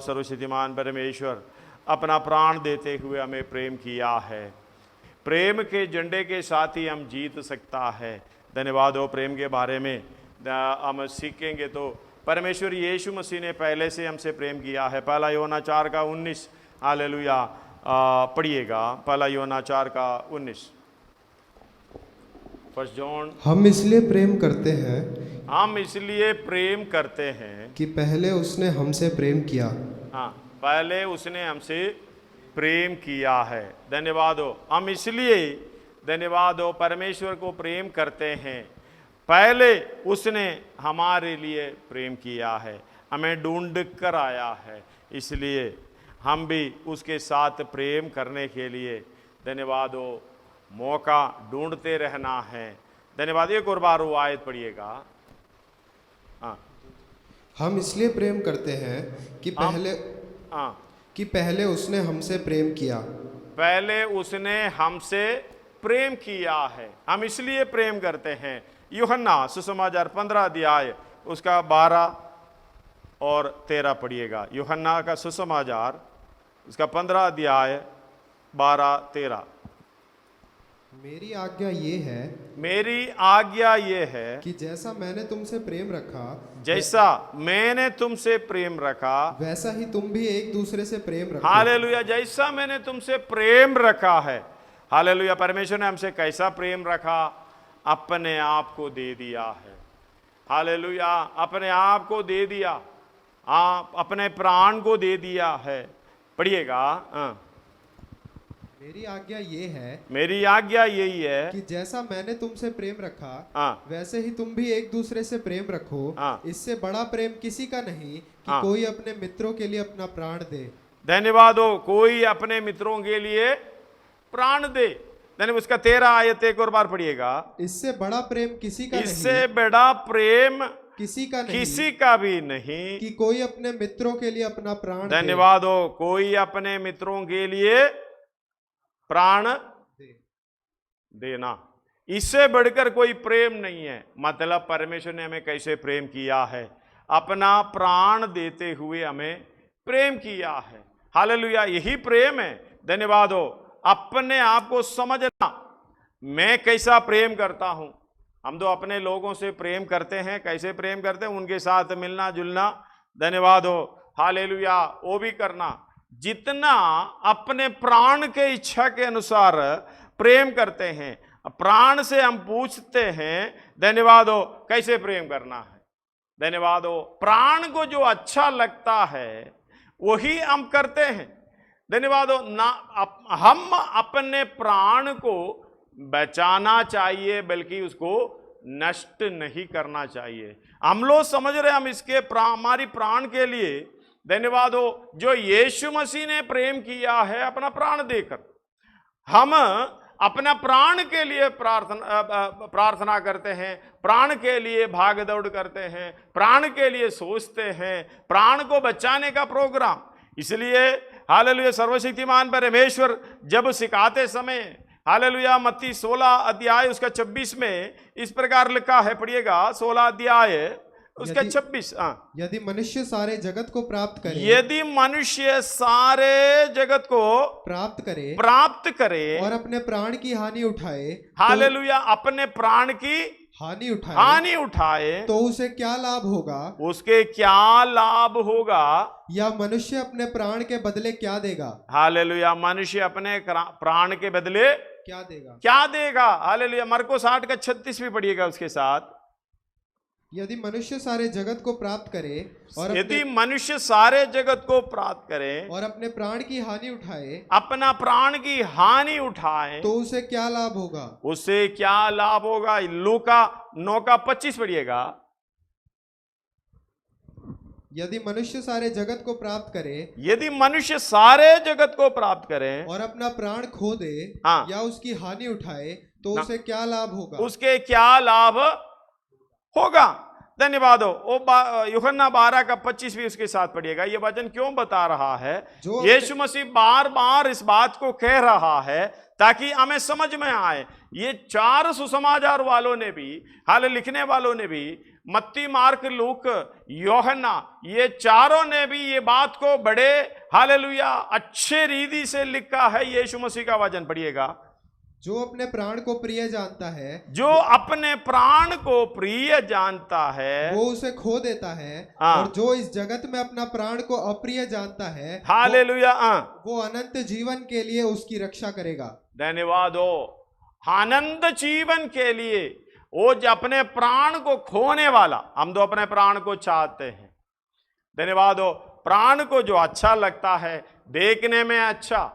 सर्वशक्तिमान परमेश्वर अपना प्राण देते हुए हमें प्रेम किया है। प्रेम के झंडे के साथ ही हम जीत सकता है। धन्यवाद हो। प्रेम के बारे में हम सीखेंगे तो परमेश्वर यीशु मसीह ने पहले से हमसे प्रेम किया है। पहला यूहन्ना 4:19 हालेलुया पढ़िएगा। पहला यूहन्ना 4:19। First John. हम इसलिए प्रेम करते हैं कि पहले उसने हमसे प्रेम किया। हाँ, पहले उसने हमसे प्रेम किया है। धन्यवाद हो। हम इसलिए धन्यवाद हो परमेश्वर को प्रेम करते हैं, पहले उसने हमारे लिए प्रेम किया है, हमें ढूंढ कर आया है, इसलिए हम भी उसके साथ प्रेम करने के लिए धन्यवाद हो मौका ढूंढते रहना है। धन्यवाद। एक और बार वो आयत पढ़िएगा। हाँ, हम इसलिए प्रेम करते हैं कि पहले उसने हमसे प्रेम किया। पहले उसने हमसे प्रेम किया है। हम इसलिए प्रेम करते हैं। यूहन्ना सुसमाचार 15 अध्याय उसका 12 और 13 पढ़िएगा। यूहन्ना का सुसमाचार उसका 15 अध्याय 12-13। मेरी आज्ञा ये है कि जैसा मैंने तुमसे प्रेम रखा वैसा ही तुम भी एक दूसरे से प्रेम रखो। हालेलुया। जैसा मैंने तुमसे प्रेम रखा है। हालेलुया। परमेश्वर ने हमसे कैसा प्रेम रखा? अपने आप को दे दिया है। हालेलुया। अपने आप को दे दिया, अपने प्राण को दे दिया है। पढ़िएगा। मेरी आज्ञा यही है कि जैसा मैंने तुमसे प्रेम रखा वैसे ही तुम भी एक दूसरे से प्रेम रखो। इससे बड़ा प्रेम किसी का नहीं कि कोई अपने मित्रों के लिए अपना प्राण दे। धन्यवाद हो। कोई अपने मित्रों के लिए प्राण दे। धन्यवाद। उसका 13 आयत एक और बार पढ़िएगा। इससे बड़ा प्रेम किसी का इससे बड़ा प्रेम किसी का भी नहीं कि कोई अपने मित्रों के लिए अपना प्राण। धन्यवाद हो। कोई अपने मित्रों के लिए प्राण देना, इससे बढ़कर कोई प्रेम नहीं है। मतलब परमेश्वर ने हमें कैसे प्रेम किया है? अपना प्राण देते हुए हमें प्रेम किया है। हालेलुया। यही प्रेम है। धन्यवाद हो। अपने आप को समझना, मैं कैसा प्रेम करता हूं। हम तो अपने लोगों से प्रेम करते हैं। कैसे प्रेम करते हैं? उनके साथ मिलना जुलना। धन्यवाद हो। हालेलुया। वो भी करना जितना अपने प्राण के इच्छा के अनुसार प्रेम करते हैं। प्राण से हम पूछते हैं धन्यवाद हो कैसे प्रेम करना है। धन्यवाद हो। प्राण को जो अच्छा लगता है वही हम करते हैं। धन्यवाद हो। ना हम अपने प्राण को बचाना चाहिए बल्कि उसको नष्ट नहीं करना चाहिए। हम लोग समझ रहे हम इसके हमारी प्राण के लिए धन्यवाद हो जो यीशु मसीह ने प्रेम किया है अपना प्राण देकर। हम अपना प्राण के लिए प्रार्थना करते हैं, प्राण के लिए भाग दौड़ करते हैं, प्राण के लिए सोचते हैं, प्राण को बचाने का प्रोग्राम। इसलिए हालेलुया सर्वशक्तिमान परमेश्वर जब सिखाते समय हालेलुया मत्ती 16 अध्याय उसका 26 में इस प्रकार लिखा है। पढ़िएगा 16 अध्याय उसका 26। यदि मनुष्य सारे जगत को प्राप्त करे और अपने प्राण की हानि उठाए। हालेलुया। अपने प्राण की हानि उठाए तो उसे क्या लाभ होगा? उसके क्या लाभ होगा? या मनुष्य अपने प्राण के बदले क्या देगा? हालेलुया। मनुष्य अपने प्राण के बदले क्या देगा? हालेलुया। मरको 8:36 भी पढ़िएगा उसके साथ। यदि मनुष्य सारे जगत को प्राप्त करे और अपने प्राण की हानि उठाए, अपना प्राण की हानि उठाए तो उसे क्या लाभ होगा? उसे क्या लाभ होगा? लूका 9:25 पढ़िएगा। यदि मनुष्य सारे जगत को प्राप्त करे और अपना प्राण खो दे या उसकी हानि उठाए तो उसे क्या लाभ होगा? उसके क्या लाभ होगा? धन्यवाद हो। यूहन्ना 12:25 भी उसके साथ पढ़िएगा। ये वचन क्यों बता रहा है? यीशु मसीह बार बार इस बात को कह रहा है ताकि हमें समझ में आए। ये 4 सुसमाचार वालों ने भी हाल लिखने वालों ने भी मत्ती, मार्क, लूक, यूहन्ना, ये चारों ने भी ये बात को बड़े हालेलुया अच्छे रीति से लिखा है। यीशु मसीह का वचन पढ़िएगा। जो अपने प्राण को प्रिय जानता है, जो अपने प्राण को प्रिय जानता है, वो उसे खो देता है। और जो इस जगत में अपना प्राण को अप्रिय जानता है, हालेलुया, वो अनंत जीवन के लिए उसकी रक्षा करेगा। धन्यवाद हो। अनंत जीवन के लिए वो जो अपने प्राण को खोने वाला, हम तो अपने प्राण को चाहते हैं। धन्यवाद हो। प्राण को जो अच्छा लगता है, देखने में अच्छा,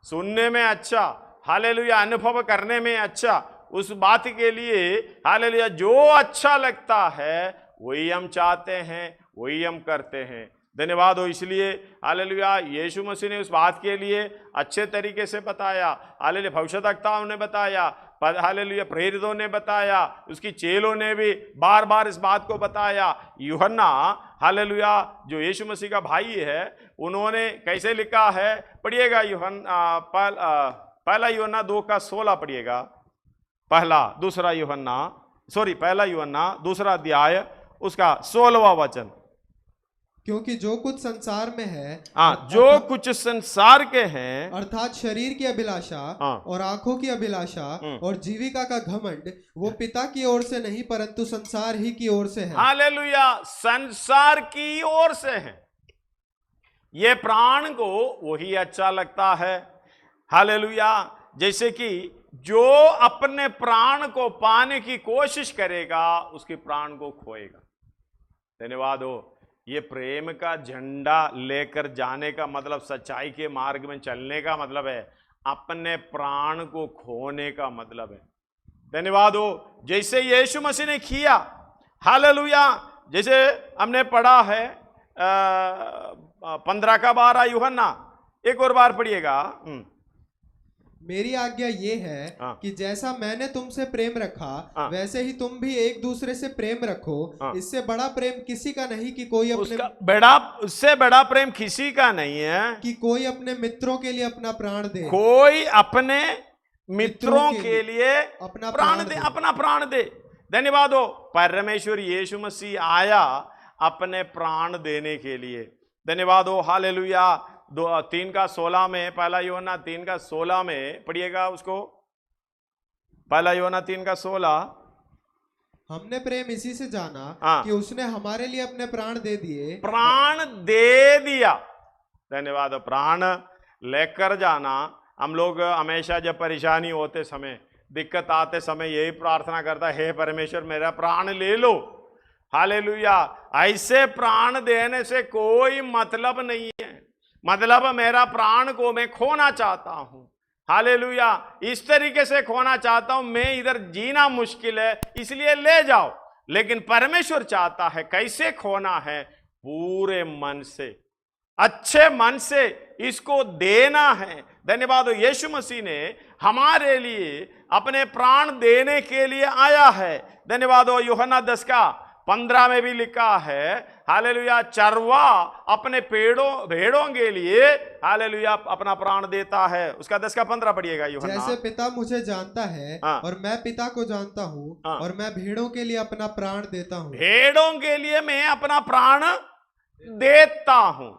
सुनने में अच्छा, हालेलुया, अनुभव करने में अच्छा, उस बात के लिए हालेलुया जो अच्छा लगता है वही हम चाहते हैं, वही हम करते हैं। धन्यवाद हो। इसलिए हालेलुया यीशु मसीह ने उस बात के लिए अच्छे तरीके से बताया। हालेलुया भविष्यद्वक्ताओं ने बताया, हालेलुया प्रेरितों ने बताया, उसकी चेलों ने भी बार बार इस बात को बताया। यूहन्ना हालेलुया जो यीशु मसीह का भाई है, उन्होंने कैसे लिखा है पढ़िएगा। पहला यूहन्ना 2:16 पढ़िएगा। पहला यूहन्ना दूसरा अध्याय उसका 16वां वचन। क्योंकि जो कुछ संसार में है, जो कुछ संसार के हैं, अर्थात शरीर की अभिलाषा और आंखों की अभिलाषा और जीविका का घमंड, वो पिता की ओर से नहीं परंतु संसार ही की ओर से है। हालेलुया, संसार की ओर से है। ये प्राण को वही अच्छा लगता है। हालेलुया, जैसे कि जो अपने प्राण को पाने की कोशिश करेगा उसके प्राण को खोएगा। धन्यवाद हो। ये प्रेम का झंडा लेकर जाने का मतलब, सच्चाई के मार्ग में चलने का मतलब है, अपने प्राण को खोने का मतलब है। धन्यवाद हो। जैसे यीशु मसीह ने किया, हालेलुया, जैसे हमने पढ़ा है 15:12 यूहन्ना, एक और बार पढ़िएगा। मेरी आज्ञा ये है कि जैसा मैंने तुमसे प्रेम रखा, वैसे ही तुम भी एक दूसरे से प्रेम रखो। इससे बड़ा प्रेम किसी का नहीं कि कोई उससे बड़ा प्रेम किसी का नहीं है कि कोई अपने मित्रों के लिए अपना प्राण दे। कोई अपने मित्रों के लिए अपना प्राण दे। धन्यवाद हो। परमेश्वर यीशु मसीह आया अपने प्राण देने के लिए। धन्यवाद हो। हालेलुया। 3:16 में, पहला यूहन्ना 3:16 में पढ़िएगा उसको। पहला यूहन्ना 3:16। हमने प्रेम इसी से जाना कि उसने हमारे लिए अपने प्राण दे दिए। प्राण दे दिया। धन्यवाद। प्राण लेकर जाना। हम लोग हमेशा जब परेशानी होते समय, दिक्कत आते समय यही प्रार्थना करता है, हे परमेश्वर मेरा प्राण ले लो। हालेलुया। ऐसे प्राण देने से कोई मतलब नहीं है। मतलब मेरा प्राण को मैं खोना चाहता हूं। हालेलुया, इस तरीके से खोना चाहता हूं, मैं इधर जीना मुश्किल है, इसलिए ले जाओ। लेकिन परमेश्वर चाहता है कैसे खोना है, पूरे मन से, अच्छे मन से इसको देना है। धन्यवाद हो। यीशु मसीह ने हमारे लिए अपने प्राण देने के लिए आया है। धन्यवाद हो। यूहन्ना 10:15 में भी लिखा है, हालेलुया, चरवा अपने भेड़ों के लिए हालेलुया अपना प्राण देता है। उसका 10:15 पढ़िएगा यूहन्ना। जैसे पिता मुझे जानता है और मैं पिता को जानता हूँ, और मैं भेड़ों के लिए अपना प्राण देता हूँ। भेड़ों के लिए मैं अपना प्राण देता हूँ।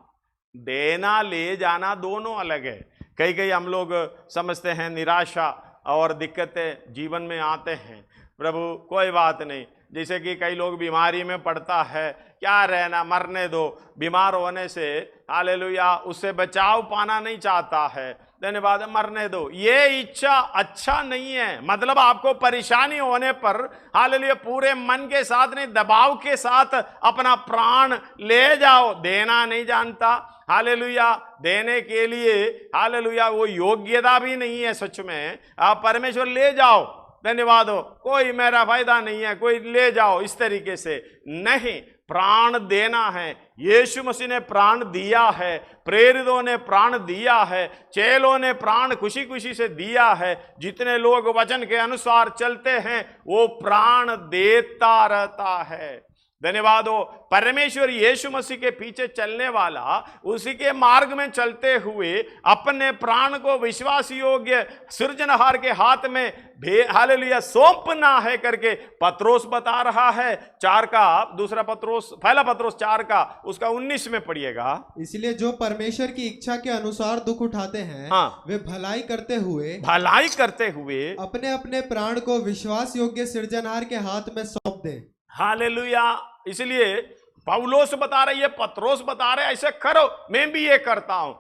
देना ले जाना दोनों अलग है। कई हम लोग समझते हैं निराशा और दिक्कतें जीवन में आते हैं, प्रभु कोई बात नहीं। जैसे कि कई लोग बीमारी में पड़ता है, क्या रहना, मरने दो। बीमार होने से हालेलुया उससे बचाव पाना नहीं चाहता है। धन्यवाद, मरने दो। ये इच्छा अच्छा नहीं है। मतलब आपको परेशानी होने पर हालेलुया पूरे मन के साथ नहीं, दबाव के साथ अपना प्राण ले जाओ। देना नहीं जानता, हालेलुया देने के लिए हालेलुया वो योग्यता भी नहीं है। सच में आप परमेश्वर ले जाओ। धन्यवाद हो। कोई मेरा फायदा नहीं है, कोई ले जाओ, इस तरीके से नहीं। प्राण देना है। यीशु मसीह ने प्राण दिया है, प्रेरितों ने प्राण दिया है, चेलों ने प्राण खुशी खुशी से दिया है। जितने लोग वचन के अनुसार चलते हैं वो प्राण देता रहता है। धन्यवाद हो। परमेश्वर यीशु मसीह के पीछे चलने वाला उसी के मार्ग में चलते हुए अपने प्राण को विश्वास योग्य सृजनहार के हाथ में हालेलुया सौंपना है करके पत्रोस बता रहा है। 4 का दूसरा पत्रोस, पहला पत्रोस 4 का उसका 19 में पढ़िएगा। इसलिए जो परमेश्वर की इच्छा के अनुसार दुख उठाते हैं, हाँ, वे भलाई करते हुए अपने अपने प्राण को विश्वास योग्य सृजनहार के हाथ में सौंप दें। हालेलुया। इसलिए पौलोस बता रहे, ये पत्रोस बता रहे, ऐसे करो, मैं भी ये करता हूं।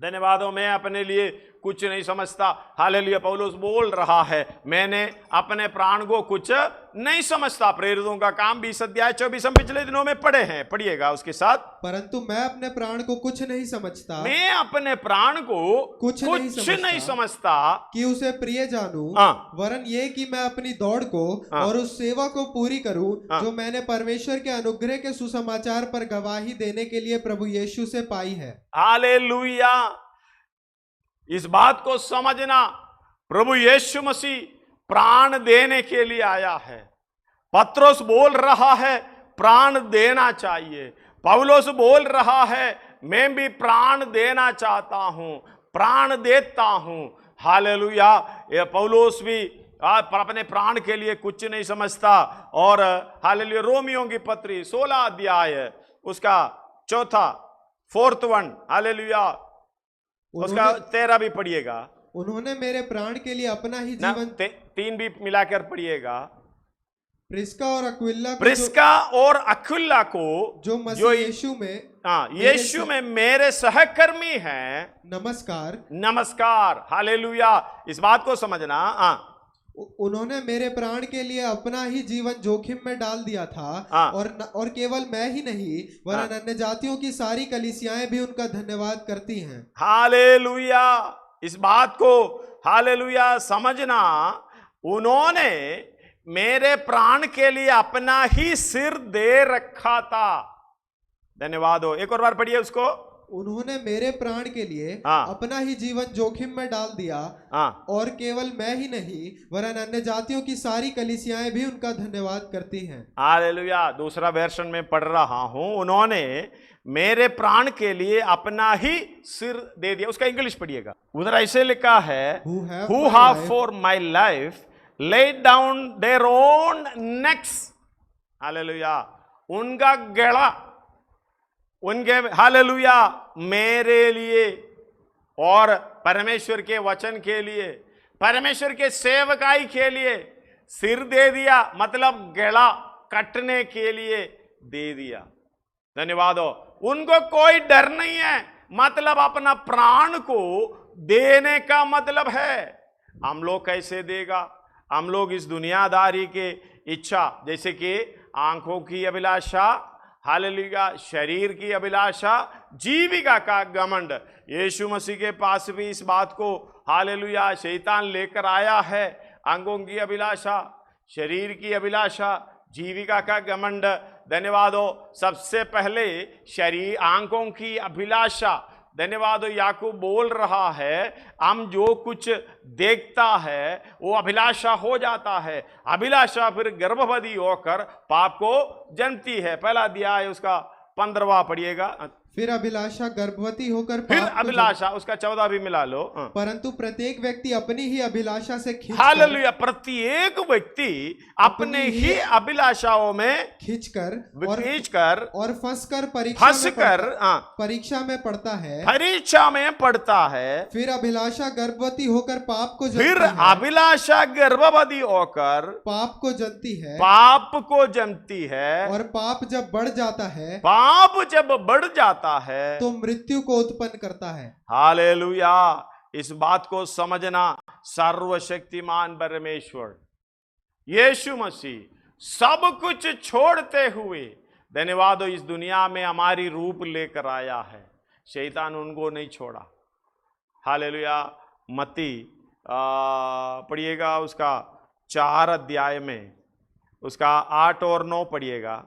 धन्यवाद हो। मैं अपने लिए कुछ नहीं समझता। हालेलुया। पौलुस बोल रहा है, मैंने अपने प्राण को कुछ नहीं समझता। प्रेरितों का काम 20 अध्याय 24 हम पिछले दिनों में पढ़े हैं, पढ़िएगा उसके साथ। परंतु मैं अपने प्राण को कुछ नहीं समझता, मैं अपने प्राण को कुछ नहीं समझता कि उसे प्रिय जानूं, वरन ये कि मैं अपनी दौड़ को और उस सेवा को पूरी करूं जो मैंने परमेश्वर के अनुग्रह के सुसमाचार पर गवाही देने के लिए प्रभु यीशु से पाई है। हालेलुया। इस बात को समझना, प्रभु यीशु मसीह प्राण देने के लिए आया है। पत्रोस बोल रहा है प्राण देना चाहिए। पौलुस बोल रहा है मैं भी प्राण देना चाहता हूं, प्राण देता हूं। हालेलुया। ये पौलुस भी अपने प्राण के लिए कुछ नहीं समझता। और हालेलुया। रोमियों की पत्री 16 अध्याय उसका 4th वन, हालेलुया, उसका 13 भी पढ़िएगा। उन्होंने मेरे प्राण के लिए अपना ही जीवन 3 भी मिलाकर पढ़िएगा। प्रिस्का और अक्विला को जो मसीह यीशु में मेरे सहकर्मी हैं, नमस्कार। हालेलुया। इस बात को समझना। उन्होंने मेरे प्राण के लिए अपना ही जीवन जोखिम में डाल दिया था। और केवल मैं ही नहीं वरन अन्य जातियों की सारी कलीसियाएं भी उनका धन्यवाद करती हैं। हालेलुया। इस बात को हालेलुया समझना, उन्होंने मेरे प्राण के लिए अपना ही सिर दे रखा था। धन्यवाद हो। एक और बार पढ़िए उसको। उन्होंने मेरे प्राण के लिए अपना ही जीवन जोखिम में डाल दिया। और केवल मैं ही नहीं वरन अन्य जातियों की सारी कलीसियाएं भी उनका धन्यवाद करती हैं। हालेलुया। दूसरा वर्षन में पढ़ रहा हूं, उन्होंने मेरे प्राण के लिए अपना ही सिर दे दिया। उसका इंग्लिश पढ़िएगा। उधर ऐसे लिखा है, Who have for my life laid down their own necks। Hallelujah. उनका गला, उनके हालेलुया मेरे लिए और परमेश्वर के वचन के लिए, परमेश्वर के सेवकाई के लिए सिर दे दिया, मतलब गला कटने के लिए दे दिया। धन्यवाद हो। उनको कोई डर नहीं है, मतलब अपना प्राण को देने का मतलब है। हम लोग कैसे देगा? हम लोग इस दुनियादारी के इच्छा, जैसे कि आंखों की अभिलाषा, हालेलुया, शरीर की अभिलाषा, जीविका का घमंड। यीशु मसीह के पास भी इस बात को हालेलुया शैतान लेकर आया है। अंगों की अभिलाषा, शरीर की अभिलाषा, जीविका का घमंड। धन्यवाद हो। सबसे पहले शरीर, आंखों की अभिलाषा। धन्यवाद हो। याकूब बोल रहा है हम जो कुछ देखता है वो अभिलाषा हो जाता है। अभिलाषा फिर गर्भवती होकर पाप को जन्मती है। पहला अध्याय उसका 15वां पढ़िएगा। फिर अभिलाषा गर्भवती होकर फिर अभिलाषा, उसका 14 भी मिला लो। परंतु प्रत्येक व्यक्ति अपनी ही अभिलाषा से हालेलुया। प्रत्येक व्यक्ति अपने ही अभिलाषाओं में खींचकर और फंसकर परीक्षा में पड़ता है। परीक्षा में पड़ता है। फिर अभिलाषा गर्भवती होकर पाप को जन्मती है। और पाप जब बढ़ जाता है तो मृत्यु को उत्पन्न करता है। हालेलुया। इस बात को समझना, सर्वशक्तिमान परमेश्वर यीशु मसीह सब कुछ छोड़ते हुए, धन्यवाद हो, इस दुनिया में हमारी रूप लेकर आया है। शैतान उनको नहीं छोड़ा। हालेलुया। मत्ती पढ़िएगा उसका 4 अध्याय में, उसका 8 और 9 पढ़िएगा।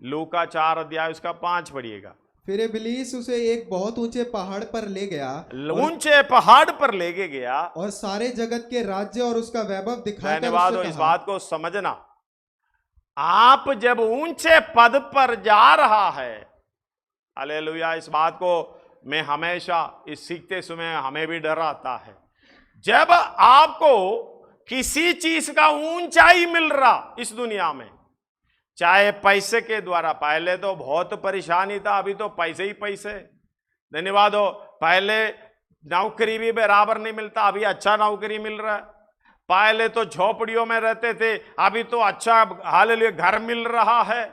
लूका 4 अध्याय उसका 5 पढ़िएगा। फिर इब्लीस उसे एक बहुत ऊंचे पहाड़ पर ले गया, और सारे जगत के राज्य और उसका वैभव दिखाकर धन्यवाद हो। इस बात को समझना, आप जब ऊंचे पद पर जा रहा है, हालेलुया, इस बात को मैं हमेशा इस सीखते समय हमें भी डर आता है। जब आपको किसी चीज का ऊंचाई मिल रहा इस दुनिया में, चाहे पैसे के द्वारा, पहले तो बहुत परेशानी था, अभी तो पैसे ही पैसे, धन्यवाद हो। पहले नौकरी भी बराबर नहीं मिलता, अभी अच्छा नौकरी मिल रहा है। पहले तो झोपड़ियों में रहते थे, अभी तो अच्छा हालेलुया घर मिल रहा है।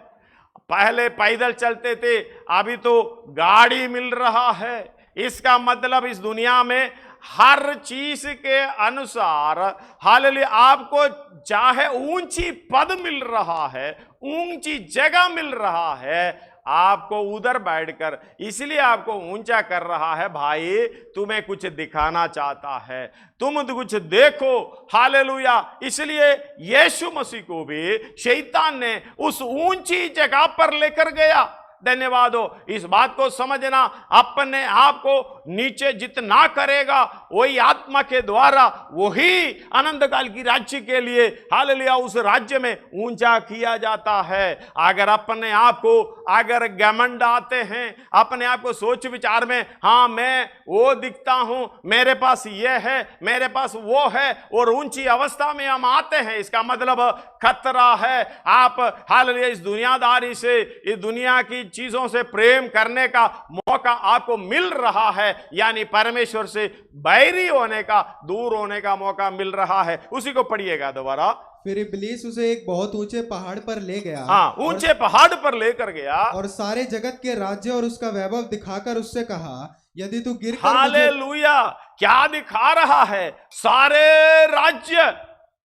पहले पैदल चलते थे, अभी तो गाड़ी मिल रहा है। इसका मतलब इस दुनिया में हर चीज के अनुसार हालेलुया आपको चाहे ऊंची पद मिल रहा है, ऊंची जगह मिल रहा है, आपको उधर बैठकर इसलिए आपको ऊंचा कर रहा है। भाई तुम्हें कुछ दिखाना चाहता है, तुम कुछ देखो, हालेलुया। इसलिए यीशु मसीह को भी शैतान ने उस ऊंची जगह पर लेकर गया। धन्यवाद हो। इस बात को समझना, अपने आप को नीचे जितना करेगा वही आत्मा के द्वारा वही अनंत काल की राज्य के लिए हालेलुया उस राज्य में ऊंचा किया जाता है। अगर अपने आप को अगर घमंड आते हैं, अपने आप को सोच विचार में, हाँ मैं वो दिखता हूं, मेरे पास ये है, मेरे पास वो है, और ऊंची अवस्था में हम आते हैं, इसका मतलब खतरा है। आप हालेलुया इस दुनियादारी से, इस दुनिया की चीजों से प्रेम करने का मौका आपको मिल रहा है, यानी परमेश्वर से बैरी होने का, दूर होने का मौका मिल रहा है। उसी को पढ़िएगा दोबारा। फिर इब्लीस उसे एक बहुत ऊंचे पहाड़ पर ले गया, हाँ ऊंचे पहाड़ पर लेकर गया, और सारे जगत के राज्य और उसका वैभव दिखाकर उससे कहा, यदि तू गिर हालेलुया क्या दिखा रहा है? सारे राज्य,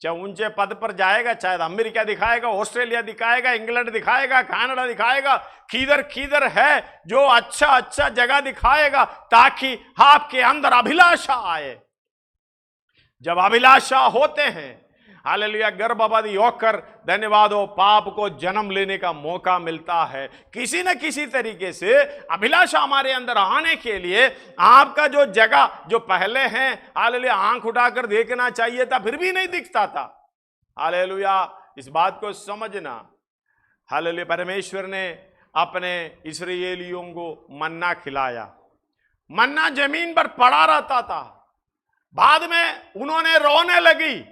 चाहे ऊंचे पद पर जाएगा, चाहे अमेरिका दिखाएगा, ऑस्ट्रेलिया दिखाएगा, इंग्लैंड दिखाएगा, कनाडा दिखाएगा, किधर किधर है जो अच्छा अच्छा जगह दिखाएगा, ताकि आपके अंदर अभिलाषा आए। जब अभिलाषा होते हैं हालेलुया गर्भवती होकर धन्यवाद हो पाप को जन्म लेने का मौका मिलता है। किसी न किसी तरीके से अभिलाषा हमारे अंदर आने के लिए आपका जो जगह जो पहले है हालेलुया आंख उठाकर देखना चाहिए था, फिर भी नहीं दिखता था। हालेलुया इस बात को समझना। हालेलुया परमेश्वर ने अपने इस्राएलियों को मन्ना खिलाया, मन्ना जमीन पर पड़ा रहता था, बाद में उन्होंने रोने लगी।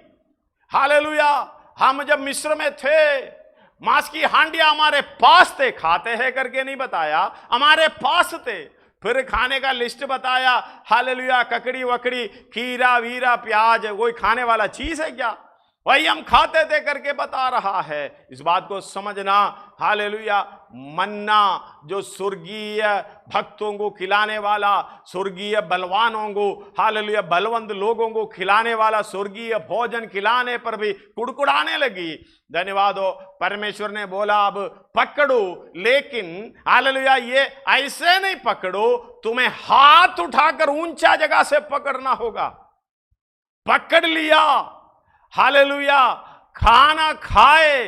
हालेलुया हम जब मिस्र में थे, मांस की हांडियां हमारे पास थे, खाते हैं करके नहीं बताया, हमारे पास थे। फिर खाने का लिस्ट बताया, हालेलुया ककड़ी वकड़ी खीरा वीरा प्याज, कोई खाने वाला चीज है क्या? वही हम खाते थे करके बता रहा है। इस बात को समझना। हालेलुया मन्ना जो स्वर्गीय भक्तों को खिलाने वाला, स्वर्गीय बलवानों को, हालेलुया बलवंत लोगों को खिलाने वाला स्वर्गीय भोजन खिलाने पर भी कुड़कुड़ाने लगी। धन्यवाद हो। परमेश्वर ने बोला अब पकड़ो, लेकिन हालेलुया ये ऐसे नहीं पकड़ो, तुम्हें हाथ उठाकर ऊंचा जगह से पकड़ना होगा। पकड़ लिया, हालेलुया खाना खाए।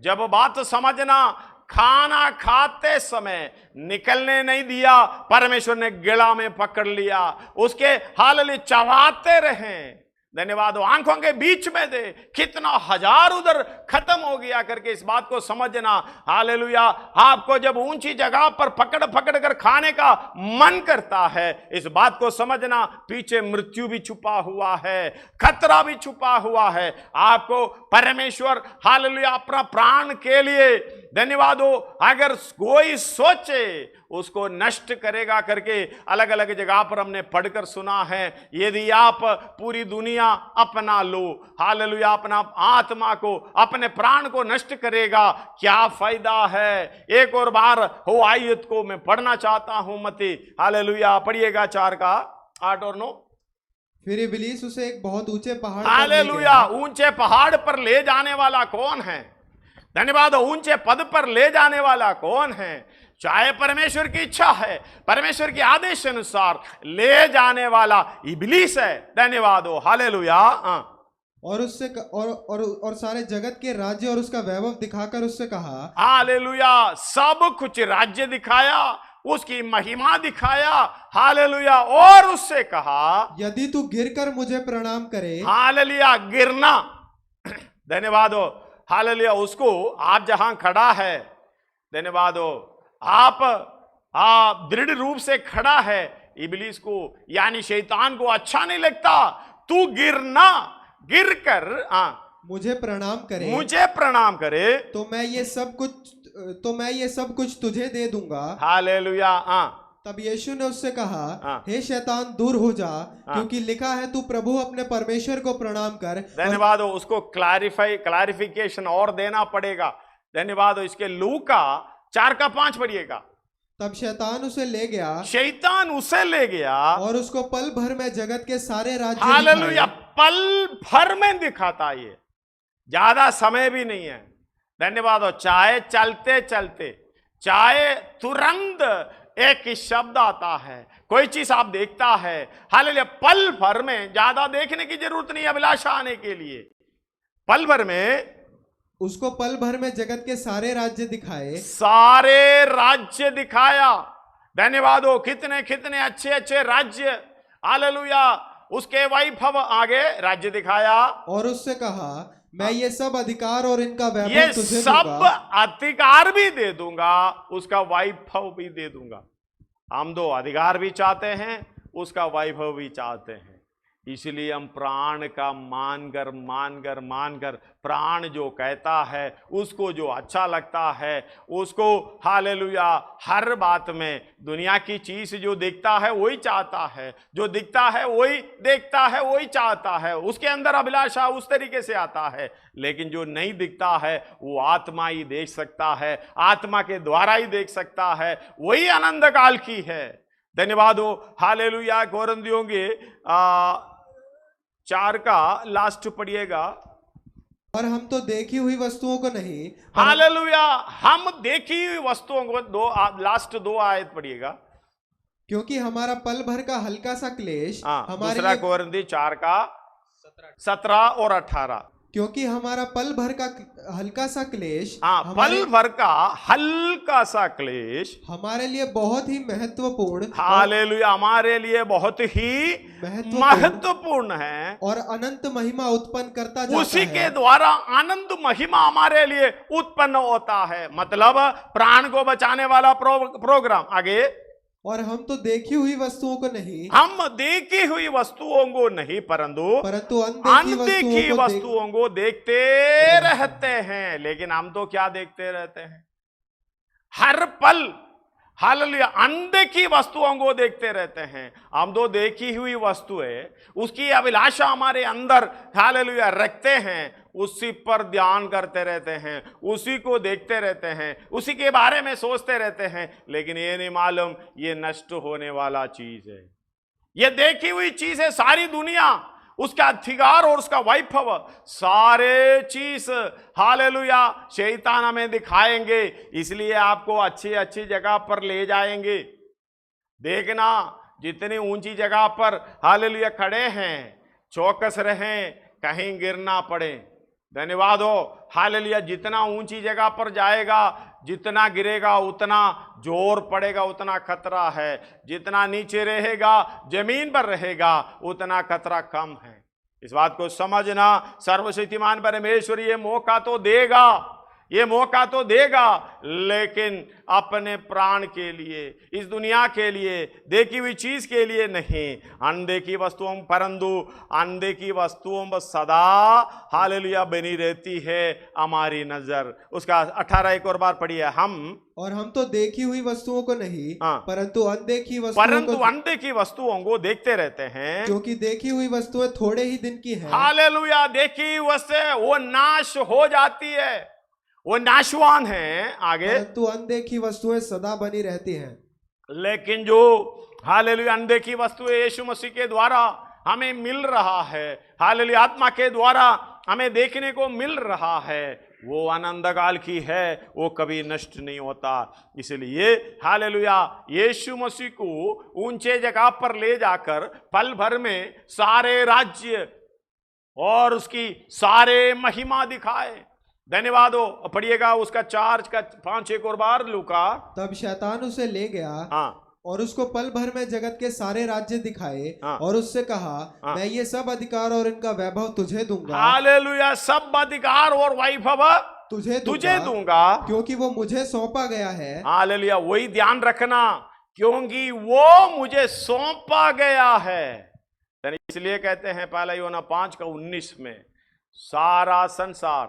जब बात समझना, खाना खाते समय निकलने नहीं दिया, परमेश्वर ने गिला में पकड़ लिया, उसके हालेलुया चबाते रहे। धन्यवाद हो। आंखों के बीच में दे, कितना हजार उधर खत्म हो गया करके इस बात को समझना। हालेलुया आपको जब ऊंची जगह पर पकड़ पकड़ कर खाने का मन करता है, इस बात को समझना, पीछे मृत्यु भी छुपा हुआ है, खतरा भी छुपा हुआ है। आपको परमेश्वर हालेलुया अपना प्राण के लिए धन्यवाद हो अगर कोई सोचे उसको नष्ट करेगा करके अलग अलग जगह पर हमने पढ़कर सुना है। यदि आप पूरी दुनिया अपना लो, हालेलुया अपना आत्मा को, अपने प्राण को नष्ट करेगा, क्या फायदा है? एक और बार हो आयत को मैं पढ़ना चाहता हूं मती, हालेलुया पढ़िएगा 4 का 8 और 9। फिर इब्लीस उसे एक बहुत ऊंचे पहाड़, हालेलुया ऊंचे पहाड़ पर ले जाने वाला कौन है? धन्यवाद। ऊंचे पद पर ले जाने वाला कौन है? चाहे परमेश्वर की इच्छा है, परमेश्वर के आदेश अनुसार ले जाने वाला इब्लीस है। धन्यवाद हो। हालेलुया। और उससे और सारे जगत के राज्य और उसका वैभव दिखाकर उससे कहा, हालेलुया सब कुछ राज्य दिखाया, उसकी महिमा दिखाया। हालेलुया और उससे कहा यदि तू गिरकर मुझे प्रणाम करे। हालेलुया गिरना। धन्यवाद हो। हालेलुया, उसको आप जहां खड़ा है, धन्यवाद हो, आप दृढ़ रूप से खड़ा है, इब्लीस को यानी शैतान को अच्छा नहीं लगता तू गिर कर मुझे प्रणाम करे तो मैं ये सब कुछ तुझे दे दूंगा। हालेलुया। तब यीशु ने उससे कहा, हे शैतान दूर हो जा, क्योंकि लिखा है तू प्रभु अपने परमेश्वर को प्रणाम कर। धन्यवाद हो, उसको क्लैरिफिकेशन और देना पड़ेगा। धन्यवाद हो, इसके लूका 4:5 पढ़िएगा। तब शैतान उसे ले गया और उसको पल भर में जगत के सारे राज्य हालेलुया, पल भर में दिखाता, ये ज्यादा समय भी नहीं है। धन्यवाद हो, चाहे चलते चलते, चाहे तुरंत एक ही शब्द आता है, कोई चीज आप देखता है, हालेलुया, पल भर में, ज्यादा देखने की जरूरत नहीं अभिलाषा आने के लिए, पल भर में उसको पल भर में जगत के सारे राज्य दिखाया। धन्यवाद हो, कितने कितने अच्छे अच्छे राज्य, हालेलुया, उसके वैभव आगे राज्य दिखाया और उससे कहा, मैं ये सब अधिकार और इनका वैभव ये सब अधिकार भी दे दूंगा, उसका वैभव भी दे दूंगा। हम दो अधिकार भी चाहते हैं, उसका वैभव भी चाहते हैं, इसलिए हम प्राण का मानकर प्राण जो कहता है, उसको जो अच्छा लगता है, उसको हालेलुया हर बात में, दुनिया की चीज जो दिखता है वही चाहता है, जो दिखता है वही देखता है, वही चाहता है, उसके अंदर अभिलाषा उस तरीके से आता है। लेकिन जो नहीं दिखता है वो आत्मा ही देख सकता है, आत्मा के द्वारा ही देख सकता है, वही आनंद काल की है। धन्यवाद हो, हालेलुया। कोरिन्थियों के 4 का लास्ट पढ़िएगा। और हम तो देखी हुई वस्तुओं को नहीं, हालेलुया, हम देखी हुई वस्तुओं को, लास्ट 2 आयत पढ़िएगा। क्योंकि हमारा पल भर का हल्का सा क्लेश, दूसरा कोरिन्थी 4 का 17 और 18। क्योंकि हमारा पल भर का हल्का सा क्लेश, पल भर का हल्का सा क्लेश हमारे लिए बहुत ही महत्वपूर्ण, हालेलुया, हमारे लिए बहुत ही महत्वपूर्ण है और अनंत महिमा उत्पन्न करता जाता है। उसी के द्वारा अनंत महिमा हमारे लिए उत्पन्न होता है, मतलब प्राण को बचाने वाला प्रोग्राम। आगे, और हम तो देखी हुई वस्तुओं को नहीं, हम देखी हुई वस्तुओं को नहीं, परंतु अनदेखी वस्तुओं को देखते रहते हैं। लेकिन हम तो क्या देखते रहते हैं? हर पल, हालेलुया, अनदेखी वस्तुओं को देखते रहते हैं। हम तो देखी हुई वस्तुएं, उसकी अभिलाषा हमारे अंदर हालेलुया रखते हैं, उसी पर ध्यान करते रहते हैं, उसी को देखते रहते हैं, उसी के बारे में सोचते रहते हैं। लेकिन ये नहीं मालूम ये नष्ट होने वाला चीज है। ये देखी हुई चीज है, सारी दुनिया, उसका अधिकार और उसका वैभव, सारे चीज हालेलुया शैतान हमें दिखाएंगे। इसलिए आपको अच्छी अच्छी जगह पर ले जाएंगे। देखना, जितनी ऊंची जगह पर हालेलुया खड़े हैं, चौकस रहें, कहीं गिर ना पड़े। धन्यवाद हो, हालेलुया, जितना ऊंची जगह पर जाएगा, जितना गिरेगा उतना जोर पड़ेगा, उतना खतरा है। जितना नीचे रहेगा, जमीन पर रहेगा, उतना खतरा कम है। इस बात को समझना। सर्वशक्तिमान परमेश्वर ये मौका तो देगा, ये मौका तो देगा, लेकिन अपने प्राण के लिए, इस दुनिया के लिए, देखी हुई चीज के लिए नहीं। अनदेखी वस्तुओं, परंतु अनदेखी वस्तुओं पर सदा हालेलुया बनी रहती है हमारी नजर। उसका 18 एक और बार पढ़िए। हम तो देखी हुई वस्तुओं को नहीं, परंतु अनदेखी वस्तुओं को देखते रहते हैं, क्योंकि देखी हुई वस्तुएं थोड़े ही दिन की है। हालेलुया, देखी हुई वस्तुएं वो नाश हो जाती है, वो नाशवान है। आगे, परंतु अनदेखी वस्तुएं सदा बनी रहती हैं। लेकिन जो हालेलुया अनदेखी वस्तुएं यीशु मसीह के द्वारा हमें मिल रहा है, हालेलुया आत्मा के द्वारा हमें देखने को मिल रहा है, वो आनंद काल की है, वो कभी नष्ट नहीं होता। इसलिए हालेलुया यीशु मसीह को ऊंचे जगह पर ले जाकर पल भर में सारे राज्य और उसकी सारे महिमा दिखाए। धन्यवाद हो, पढ़िएगा उसका 4 का 5 एक और बार लूका। तब शैतान उसे ले गया और उसको पल भर में जगत के सारे राज्य दिखाए और उससे कहा मैं ये सब अधिकार और इनका वैभव तुझे दूंगा। हालेलुया, सब अधिकार और वैभव तुझे दूंगा क्योंकि वो मुझे सौंपा गया है। हालेलुया, वही ध्यान रखना, क्योंकि वो मुझे सौंपा गया है। इसलिए कहते हैं पहला यूहन्ना 5:19 में सारा संसार,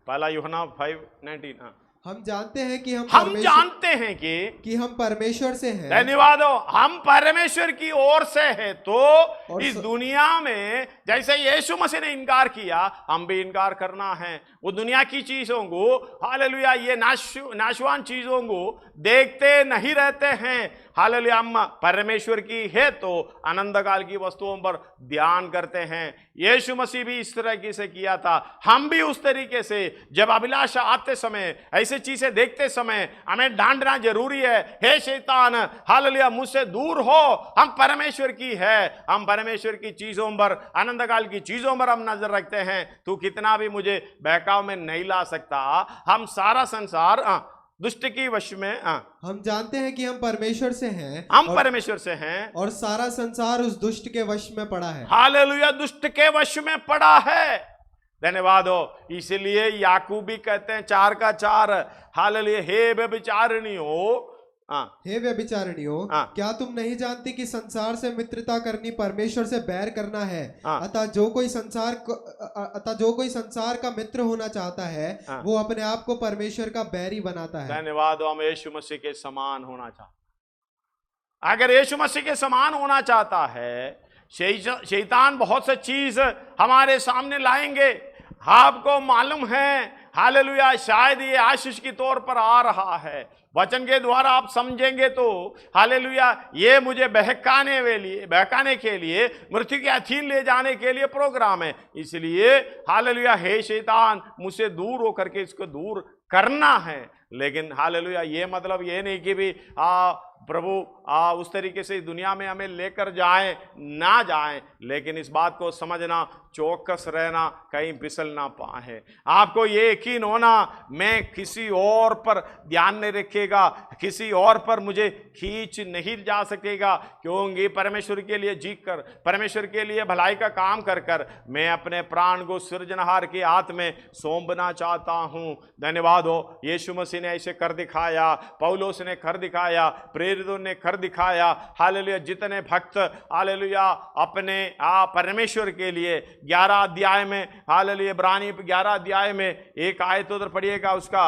पहला यूहन्ना 5:19, हम जानते हैं कि हम जानते हैं कि हम परमेश्वर से हैं। धन्यवाद हो, हम परमेश्वर की ओर से हैं। तो इस दुनिया में जैसे यीशु मसीह ने इनकार किया, हम भी इनकार करना है। वो दुनिया की चीजों को, हालेलुया, ये नाशवान चीजों को देखते नहीं रहते हैं। हालेलुया, हम परमेश्वर की है तो आनंद काल की वस्तुओं पर ध्यान करते हैं। यीशु मसीह भी इस तरह से किया था, हम भी उस तरीके से जब अभिलाषा आते समय, ऐसे चीजें देखते समय हमें डांटना जरूरी है। हे शैतान, हालेलुया, मुझसे दूर हो, हम परमेश्वर की है, हम परमेश्वर की चीजों पर, आनंद काल की चीजों पर हम नजर रखते हैं। तू कितना भी मुझे बहकाव में नहीं ला सकता। हम सारा संसार दुष्ट की वश में, हम जानते हैं कि हम परमेश्वर से हैं, हम परमेश्वर से हैं, और सारा संसार उस दुष्ट के वश में पड़ा है। हालेलुया, दुष्ट के वश में पड़ा है। धन्यवाद हो। इसलिए याकूब भी कहते हैं 4:4, हालेलुया, हे व्यभिचारिणियों, हे व्यभिचारिणियों, क्या तुम नहीं जानती कि संसार से मित्रता करनी परमेश्वर से बैर करना है? अतः जो कोई संसार का मित्र होना चाहता है वो अपने आप को परमेश्वर का बैरी बनाता है। धन्यवाद। हम यीशु मसीह के समान होना चाहते। अगर यीशु मसीह के समान होना चाहता है, शैतान बहुत सी चीज हमारे सामने लाएंगे। आपको मालूम है, हालेलुया, शायद ये आशीष के तौर पर आ रहा है। वचन के द्वारा आप समझेंगे तो हालेलुया, ये मुझे बहकाने के लिए, मृत्यु के अधीन ले जाने के लिए प्रोग्राम है। इसलिए हालेलुया, हे शैतान, मुझसे दूर होकर के इसको दूर करना है। लेकिन हालेलुया, ये मतलब ये नहीं कि भी प्रभु उस तरीके से दुनिया में हमें लेकर जाए ना जाए, लेकिन इस बात को समझना, चौकस रहना, कहीं फिसल ना पाए। आपको ये यकीन होना, मैं किसी और पर ध्यान नहीं रखेगा, किसी और पर मुझे खींच नहीं जा सकेगा, क्योंकि परमेश्वर के लिए जीकर, परमेश्वर के लिए भलाई का काम कर कर मैं अपने प्राण को सृजनहार के हाथ में सौंपना चाहता हूँ। धन्यवाद हो। यीशु मसीह ने ऐसे कर दिखाया, पौलुस ने कर दिखाया, प्रेरितों ने कर दिखाया। हालेलुया, जितने भक्त हालेलुया अपने परमेश्वर के लिए 11 अध्याय में, हालेलुया, इब्रानी 11 अध्याय में एक आयत उधर पढ़िएगा, उसका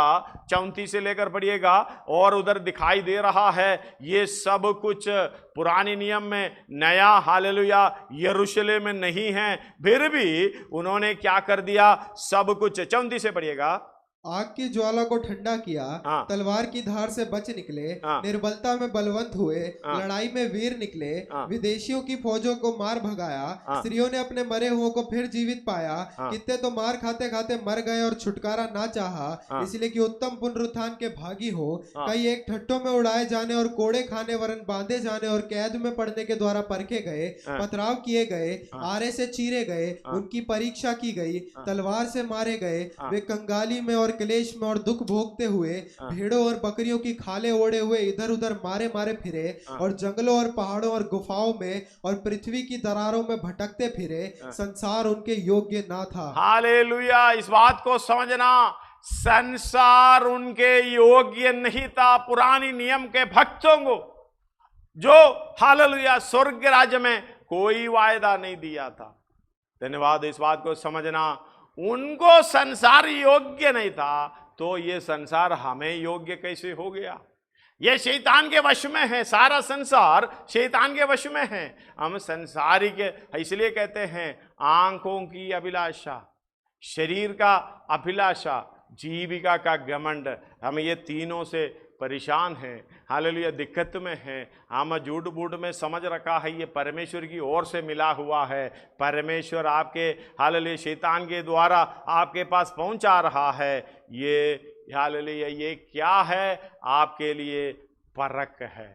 34 से लेकर पढ़िएगा, और उधर दिखाई दे रहा है ये सब कुछ पुराने नियम में, नया हालेलुया यरूशलेम में नहीं है। फिर भी उन्होंने क्या कर दिया, सब कुछ। 34 से पढ़िएगा। आग की ज्वाला को ठंडा किया, तलवार की धार से बच निकले, निर्बलता में बलवंत हुए, लड़ाई में वीर निकले, विदेशियों की फौजों को मार भगाया, स्त्रियों ने अपने मरे हुओं को फिर जीवित पाया, कितने तो मार खाते खाते मर गए और छुटकारा ना चाहा, इसलिए कि उत्तम पुनरुत्थान के भागी हो। कई एक ठट्टों में उड़ाए जाने और कोड़े खाने वरन बांधे जाने और कैद में पड़ने के द्वारा परखे गए, पथराव किए गए, आरे से चीरे गए, उनकी परीक्षा की गई, तलवार से मारे गए, वे कंगाली में और क्लेश में और दुख भोगते हुए भेड़ों और बकरियों की खाले ओढ़े हुए इधर उधर मारे मारे फिरे, और जंगलों और पहाड़ों और गुफाओं में और पृथ्वी की दरारों में भटकते फिरे। संसार उनके योग्य ना था। हालेलुया, इस बात को समझना, संसार उनके योग्य नहीं था। पुरानी नियम के भक्तों को जो हालेलुया स्वर्ग राज्य में कोई वायदा नहीं दिया था। धन्यवाद। इस बात को समझना, उनको संसार योग्य नहीं था, तो ये संसार हमें योग्य कैसे हो गया? ये शैतान के वश में है, सारा संसार शैतान के वश में है। हम संसारी के, इसलिए कहते हैं आंखों की अभिलाषा, शरीर का अभिलाषा, जीविका का घमंड, हम ये तीनों से परेशान हैं। हालेलुया, दिक्कत में हैं। हम झूठ बूढ़ में समझ रखा है ये परमेश्वर की ओर से मिला हुआ है। परमेश्वर आपके हालेलुया शैतान के द्वारा आपके पास पहुंचा रहा है। ये हालेलुया, ये क्या है? आपके लिए परख है।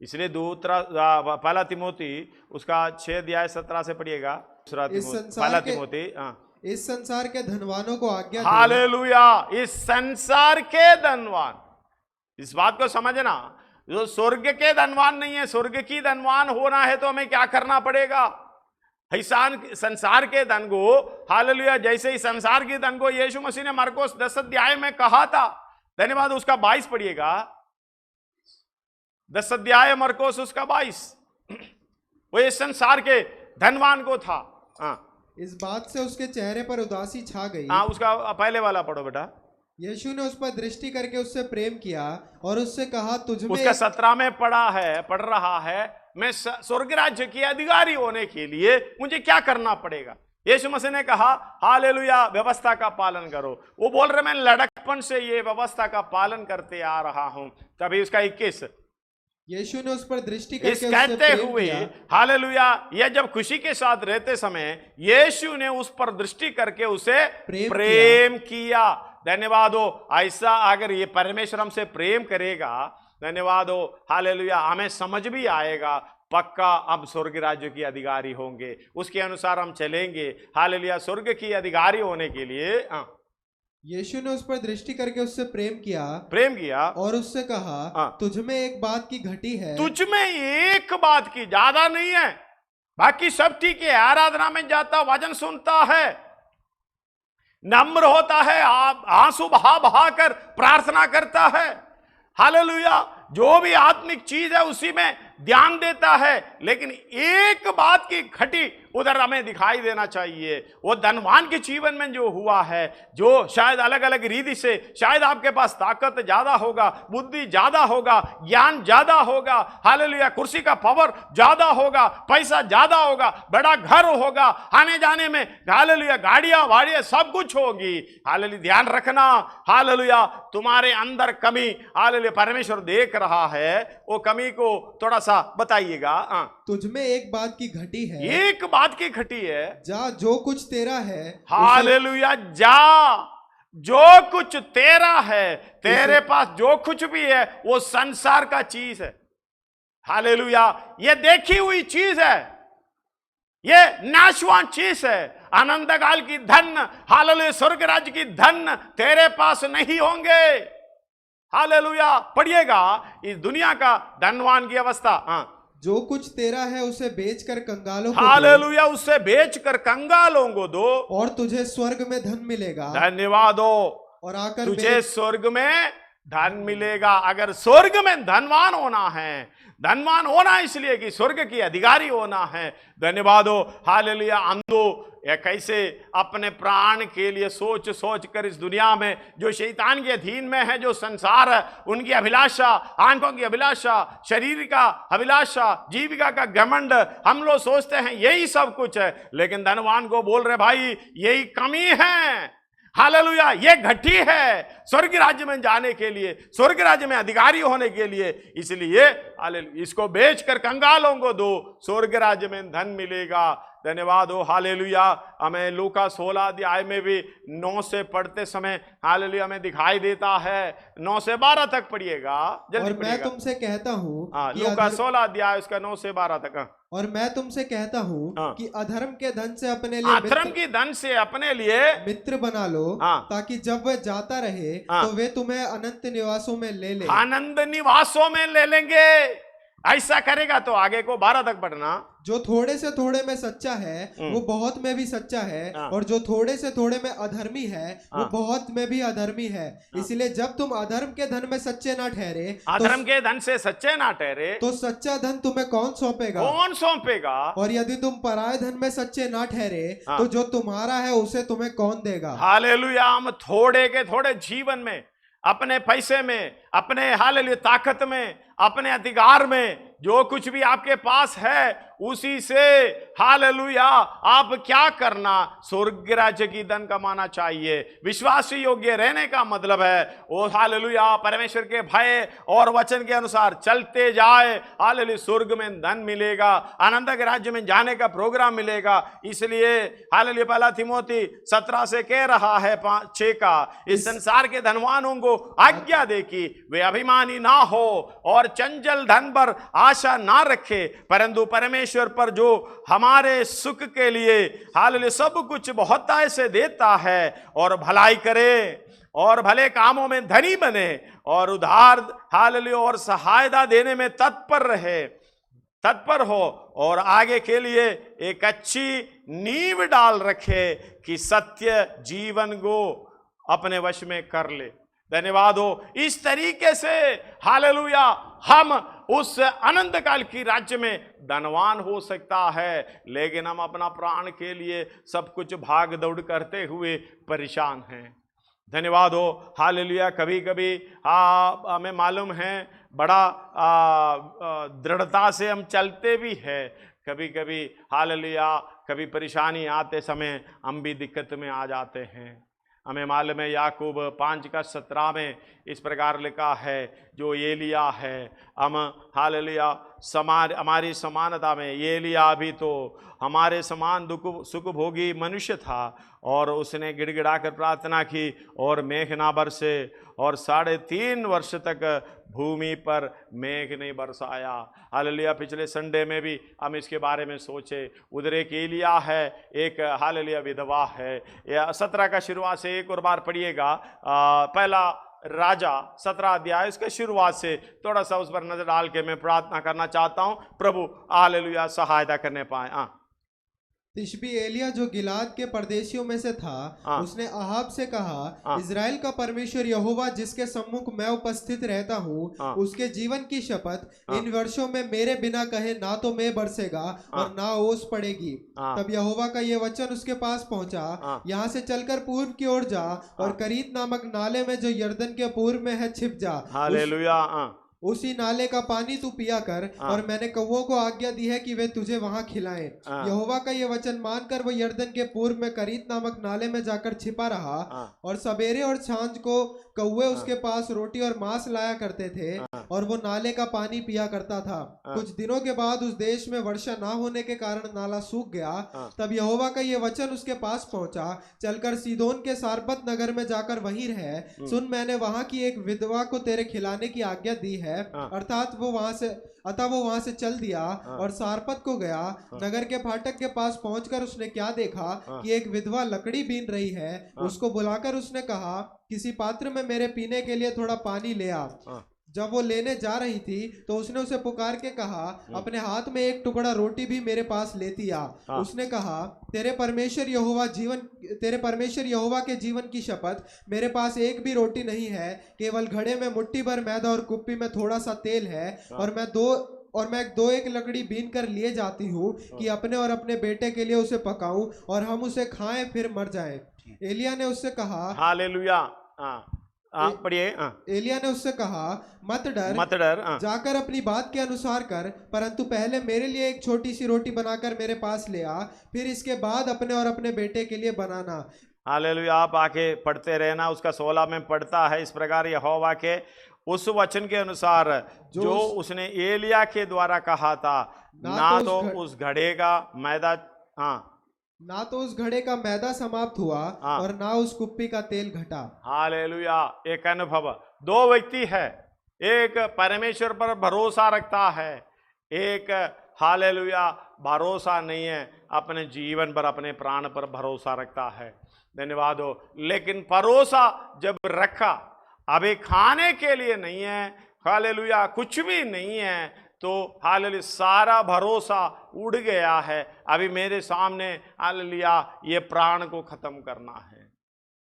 इसलिए पहला तिमोथी उसका 6 अध्याय 17 से पढ़िएगा। पहला तिमोथी, इस संसार के धनवानों को आज्ञा, हालेलुया, इस संसार के धनवान, इस बात को समझना, जो स्वर्ग के धनवान नहीं है, स्वर्ग की धनवान होना है तो हमें क्या करना पड़ेगा? संसार के धन को, हालेलुया, जैसे ही संसार के धन को यीशु मसीह ने मरकुस 10 अध्याय में कहा था, धन्यवाद, उसका 22 पढ़िएगा, 10 अध्याय मरकुस उसका 22, वो इस संसार के धनवान को था। इस बात से उसके चेहरे पर उदासी छा गई। उसका पहले वाला पढ़ो बेटा। यीशु ने उस पर दृष्टि करके उससे प्रेम किया और उससे कहा, तुझ में, उसका 17 में पढ़ रहा है, मैं स्वर्ग राज्य की अधिकारी होने के लिए मुझे क्या करना पड़ेगा? यीशु मसीह ने कहा, हालेलुया, व्यवस्था का पालन करो। वो बोल रहे मैं लड़कपन से ये व्यवस्था का पालन करते आ रहा हूं। तभी उसका 21, यीशु ने उस पर दृष्टि करके इस कहते हुए, हालेलुया, यह जब खुशी के साथ रहते समय यीशु ने उस पर दृष्टि करके उसे प्रेम किया। धन्यवाद हो। ऐसा अगर ये परमेश्वर हमसे प्रेम करेगा, धन्यवाद हो, हालेलुया, हमें समझ भी आएगा, पक्का अब स्वर्ग राज्य की अधिकारी होंगे, उसके अनुसार हम चलेंगे। हालेलुया, स्वर्ग की अधिकारी होने के लिए यीशु ने उस पर दृष्टि करके उससे प्रेम किया और उससे कहा, तुझ में एक बात की घटी है। तुझ में एक बात की, ज्यादा नहीं है, बाकी सब ठीक है। आराधना में जाता, वचन सुनता है, नम्र होता है, आंसू बहा बहा कर प्रार्थना करता है, हालेलुया, जो भी आत्मिक चीज है उसी में ध्यान देता है। लेकिन एक बात की घटी उधर हमें दिखाई देना चाहिए। वो धनवान के जीवन में जो हुआ है, जो शायद अलग अलग रीति से, शायद आपके पास ताकत ज्यादा होगा, बुद्धि ज्यादा होगा, ज्ञान ज्यादा होगा, हालेलुया, कुर्सी का पावर ज्यादा होगा, पैसा ज्यादा होगा, बड़ा घर होगा, आने जाने में, हालेलुया, गाड़ियां वाड़ियां सब कुछ होगी। हालेलुया, ध्यान रखना, हालेलुया, तुम्हारे अंदर कमी, हालेलुया, परमेश्वर देख रहा है, वो कमी को थोड़ा सा बताइएगा। तुझ में एक बात की घटी है, एक बात की घटी है, जा जो कुछ तेरा है, हालेलुया, जा जो कुछ तेरा है, तेरे पास जो कुछ भी है वो संसार का चीज है, हालेलुया, ये देखी हुई चीज है, ये नाशवान चीज है, अनंत काल की धन, हालेलुया, स्वर्ग राज्य की धन तेरे पास नहीं होंगे। हालेलुया, पढ़िएगा, इस दुनिया का धनवान की अवस्था, जो कुछ तेरा है उसे बेचकर कंगालों को दो, हालेलुया, उसे बेचकर कंगालों को दो और तुझे स्वर्ग में धन मिलेगा। धन्यवाद हो। और आकर तुझे स्वर्ग में धन मिलेगा। अगर स्वर्ग में धनवान होना है, धनवान होना इसलिए कि स्वर्ग की अधिकारी होना है। धन्यवाद हो, हालेलुया। अंधो या कैसे अपने प्राण के लिए सोच सोच कर इस दुनिया में जो शैतान के अधीन में है, जो संसार है, उनकी अभिलाषा, आंखों की अभिलाषा, शरीर का अभिलाषा, जीविका का घमंड, हम लोग सोचते हैं यही सब कुछ है। लेकिन धनवान को बोल रहे भाई यही कमी है, हालेलुया, ये घटी है स्वर्ग राज्य में जाने के लिए, स्वर्ग राज्य में अधिकारी होने के लिए। इसलिए इसको बेचकर कंगालों को दो, स्वर्ग राज्य में धन मिलेगा। धन्यवाद हो, हालेलुया। हमें लूका 16 अध्याय में भी 9 से पढ़ते समय, हालेलुया, हमें दिखाई देता है। 9 से 12 तक पढ़िएगा, जल्दी और मैं तुमसे कहता हूँ, लूका 16 अध्याय उसका 9 से 12 तक। और मैं तुमसे कहता हूँ कि अधर्म के धन से अपने लिए, अधर्म की धन से अपने लिए मित्र बना लो, ताकि जब वह जाता रहे तो वे तुम्हें अनंत निवासों में ले ले। आनंद निवासों में ले लेंगे। ऐसा करेगा तो आगे को 12 तक पढ़ना। जो थोड़े से थोड़े में सच्चा है वो बहुत में भी सच्चा है, और जो थोड़े से थोड़े में अधर्मी है वो बहुत में भी अधर्मी है। इसलिए जब तुम अधर्म के धन में सच्चे ना ठहरे, अधर्म के धन से सच्चे ना ठहरे, तो सच्चा धन तुम्हें कौन सौंपेगा? कौन सौंपेगा? और यदि तुम पराये धन में सच्चे ना ठहरे, तो जो तुम्हारा है उसे तुम्हें कौन देगा? हालेलुया। हम थोड़े के थोड़े जीवन में, अपने पैसे में, अपने हालेलुया ताकत में, अपने अधिकार में, जो कुछ भी आपके पास है उसी से, हालेलुया, आप क्या करना? स्वर्ग राज्य की धन कमाना चाहिए। विश्वास योग्य रहने का मतलब है वो, हालेलुया, परमेश्वर के भय और वचन के अनुसार चलते जाए। हालेलुया, स्वर्ग में धन मिलेगा, आनंद के राज्य में जाने का प्रोग्राम मिलेगा। इसलिए हालेलुया, 1 तिमोथी 17 से कह रहा है 5:6 का, इस संसार के धनवानों को आज्ञा दे कि वे अभिमानी ना हो और चंचल धन पर आशा ना रखे, परंतु परमेश्वर पर जो हमारे सुख के लिए, हालेलुया, सब कुछ बहुतायत से देता है, और भलाई करे। और भले कामों में धनी बने और उधार हालेलुया और सहायता देने में तत्पर हो और आगे के लिए एक अच्छी नींव डाल रखे कि सत्य जीवन को अपने वश में कर ले। धन्यवाद हो। इस तरीके से हालेलुया हम उस अनंत काल की राज्य में धनवान हो सकता है, लेकिन हम अपना प्राण के लिए सब कुछ भाग दौड़ करते हुए परेशान हैं। धन्यवाद हो। हालेलुया। कभी कभी हमें मालूम है बड़ा दृढ़ता से हम चलते भी हैं, कभी कभी हालेलुया कभी परेशानी आते समय हम भी दिक्कत में आ जाते हैं। हमें मालूम है याकूब 5:17 में इस प्रकार लिखा है, जो एलिया है हम हालेलुया हमारी समानता में एलिया भी तो हमारे समान दुख सुख भोगी मनुष्य था और उसने गिड़गिड़ा कर प्रार्थना की और मेघ ना बरसे और 3.5 वर्ष तक भूमि पर मेघ नहीं बरसाया। हालेलुया। पिछले संडे में भी हम इसके बारे में सोचे। उधर एक एलिया है, एक हालेलुया विधवा है। 17 का शुरुआत से एक और बार पढ़िएगा, पहला राजा 17 अध्याय इसके शुरुआत से थोड़ा सा उस पर नजर डाल के मैं प्रार्थना करना चाहता हूं, प्रभु हालेलुया सहायता करने पाए। तिशबी एलिया जो गिलाद के परदेशियों में से था, उसने अहाब से कहा, इजराइल का परमेश्वर यहोवा जिसके सम्मुख मैं उपस्थित रहता हूँ, उसके जीवन की शपथ, इन वर्षों में मेरे बिना कहे ना तो मैं बरसेगा और ना ओस पड़ेगी। तब यहोवा का ये वचन उसके पास पहुंचा, यहाँ से चलकर पूर्व की ओर जा और करीत नामक नाले में जो यर्दन के पूर्व में है छिप जा। हालेलुया। उसी नाले का पानी तू पिया कर और मैंने कौवों को आज्ञा दी है कि वे तुझे वहां खिलाएं। यहोवा का ये वचन मानकर वो यर्दन के पूर्व में करीत नामक नाले में जाकर छिपा रहा और सवेरे और सांझ को कौवे उसके पास रोटी और मांस लाया करते थे और वो नाले का पानी पिया करता था। कुछ दिनों के बाद उस देश में वर्षा ना होने के कारण नाला सूख गया। तब यहोवा का ये वचन उसके पास पहुंचा, चलकर सीदोन के सारपत नगर में जाकर वहीं रह। सुन, मैंने वहां की एक विधवा को तेरे खिलाने की आज्ञा दी है। अर्थात वो वहां से चल दिया और सारपत को गया। नगर के फाटक के पास पहुंचकर उसने क्या देखा कि एक विधवा लकड़ी बीन रही है। उसको बुलाकर उसने कहा, किसी पात्र में मेरे पीने के लिए थोड़ा पानी ले आ। जब वो लेने जा रही थी तो उसने उसे पुकार के कहा, अपने हाथ में एक टुकड़ा रोटी भी मेरे पास लेती आ। उसने कहा, तेरे परमेश्वर यहोवा के जीवन की शपथ, मेरे पास एक भी रोटी नहीं है, केवल घड़े में मुट्ठी भर मैदा और कुप्पी में थोड़ा सा तेल है और मैं एक लकड़ी बीन कर लिए जाती हूँ कि अपने और अपने बेटे के लिए उसे पकाऊं और हम उसे खाएं फिर मर जाएं। एलिया ने उससे कहा, हालेलुया। पढ़िए। एलिया ने उससे कहा, मत डर, जाकर अपनी बात के अनुसार कर, परंतु पहले मेरे लिए एक छोटी सी रोटी बनाकर मेरे पास ले आ, फिर इसके बाद अपने और अपने बेटे के लिए बनाना। हालेलुया। आप आके पढ़ते रहना। उसका 16 में पढ़ता है इस प्रकार, यहोवा के उस वचन के अनुसार जो उसने एलिया के द्वारा कहा था, ना तो उस घड़े का मैदा ना तो उस घड़े का मैदा समाप्त हुआ और ना उस कुप्पी का तेल घटा। हालेलुया। एक अनुभव, 2 व्यक्ति है, एक परमेश्वर पर भरोसा रखता है, एक हालेलुया भरोसा नहीं है, अपने जीवन पर अपने प्राण पर भरोसा रखता है। धन्यवाद हो। लेकिन भरोसा जब रखा, अभी खाने के लिए नहीं है, हालेलुया कुछ भी नहीं है, तो हालेलुया सारा भरोसा उड़ गया है। अभी मेरे सामने हालेलुया ये प्राण को खत्म करना है।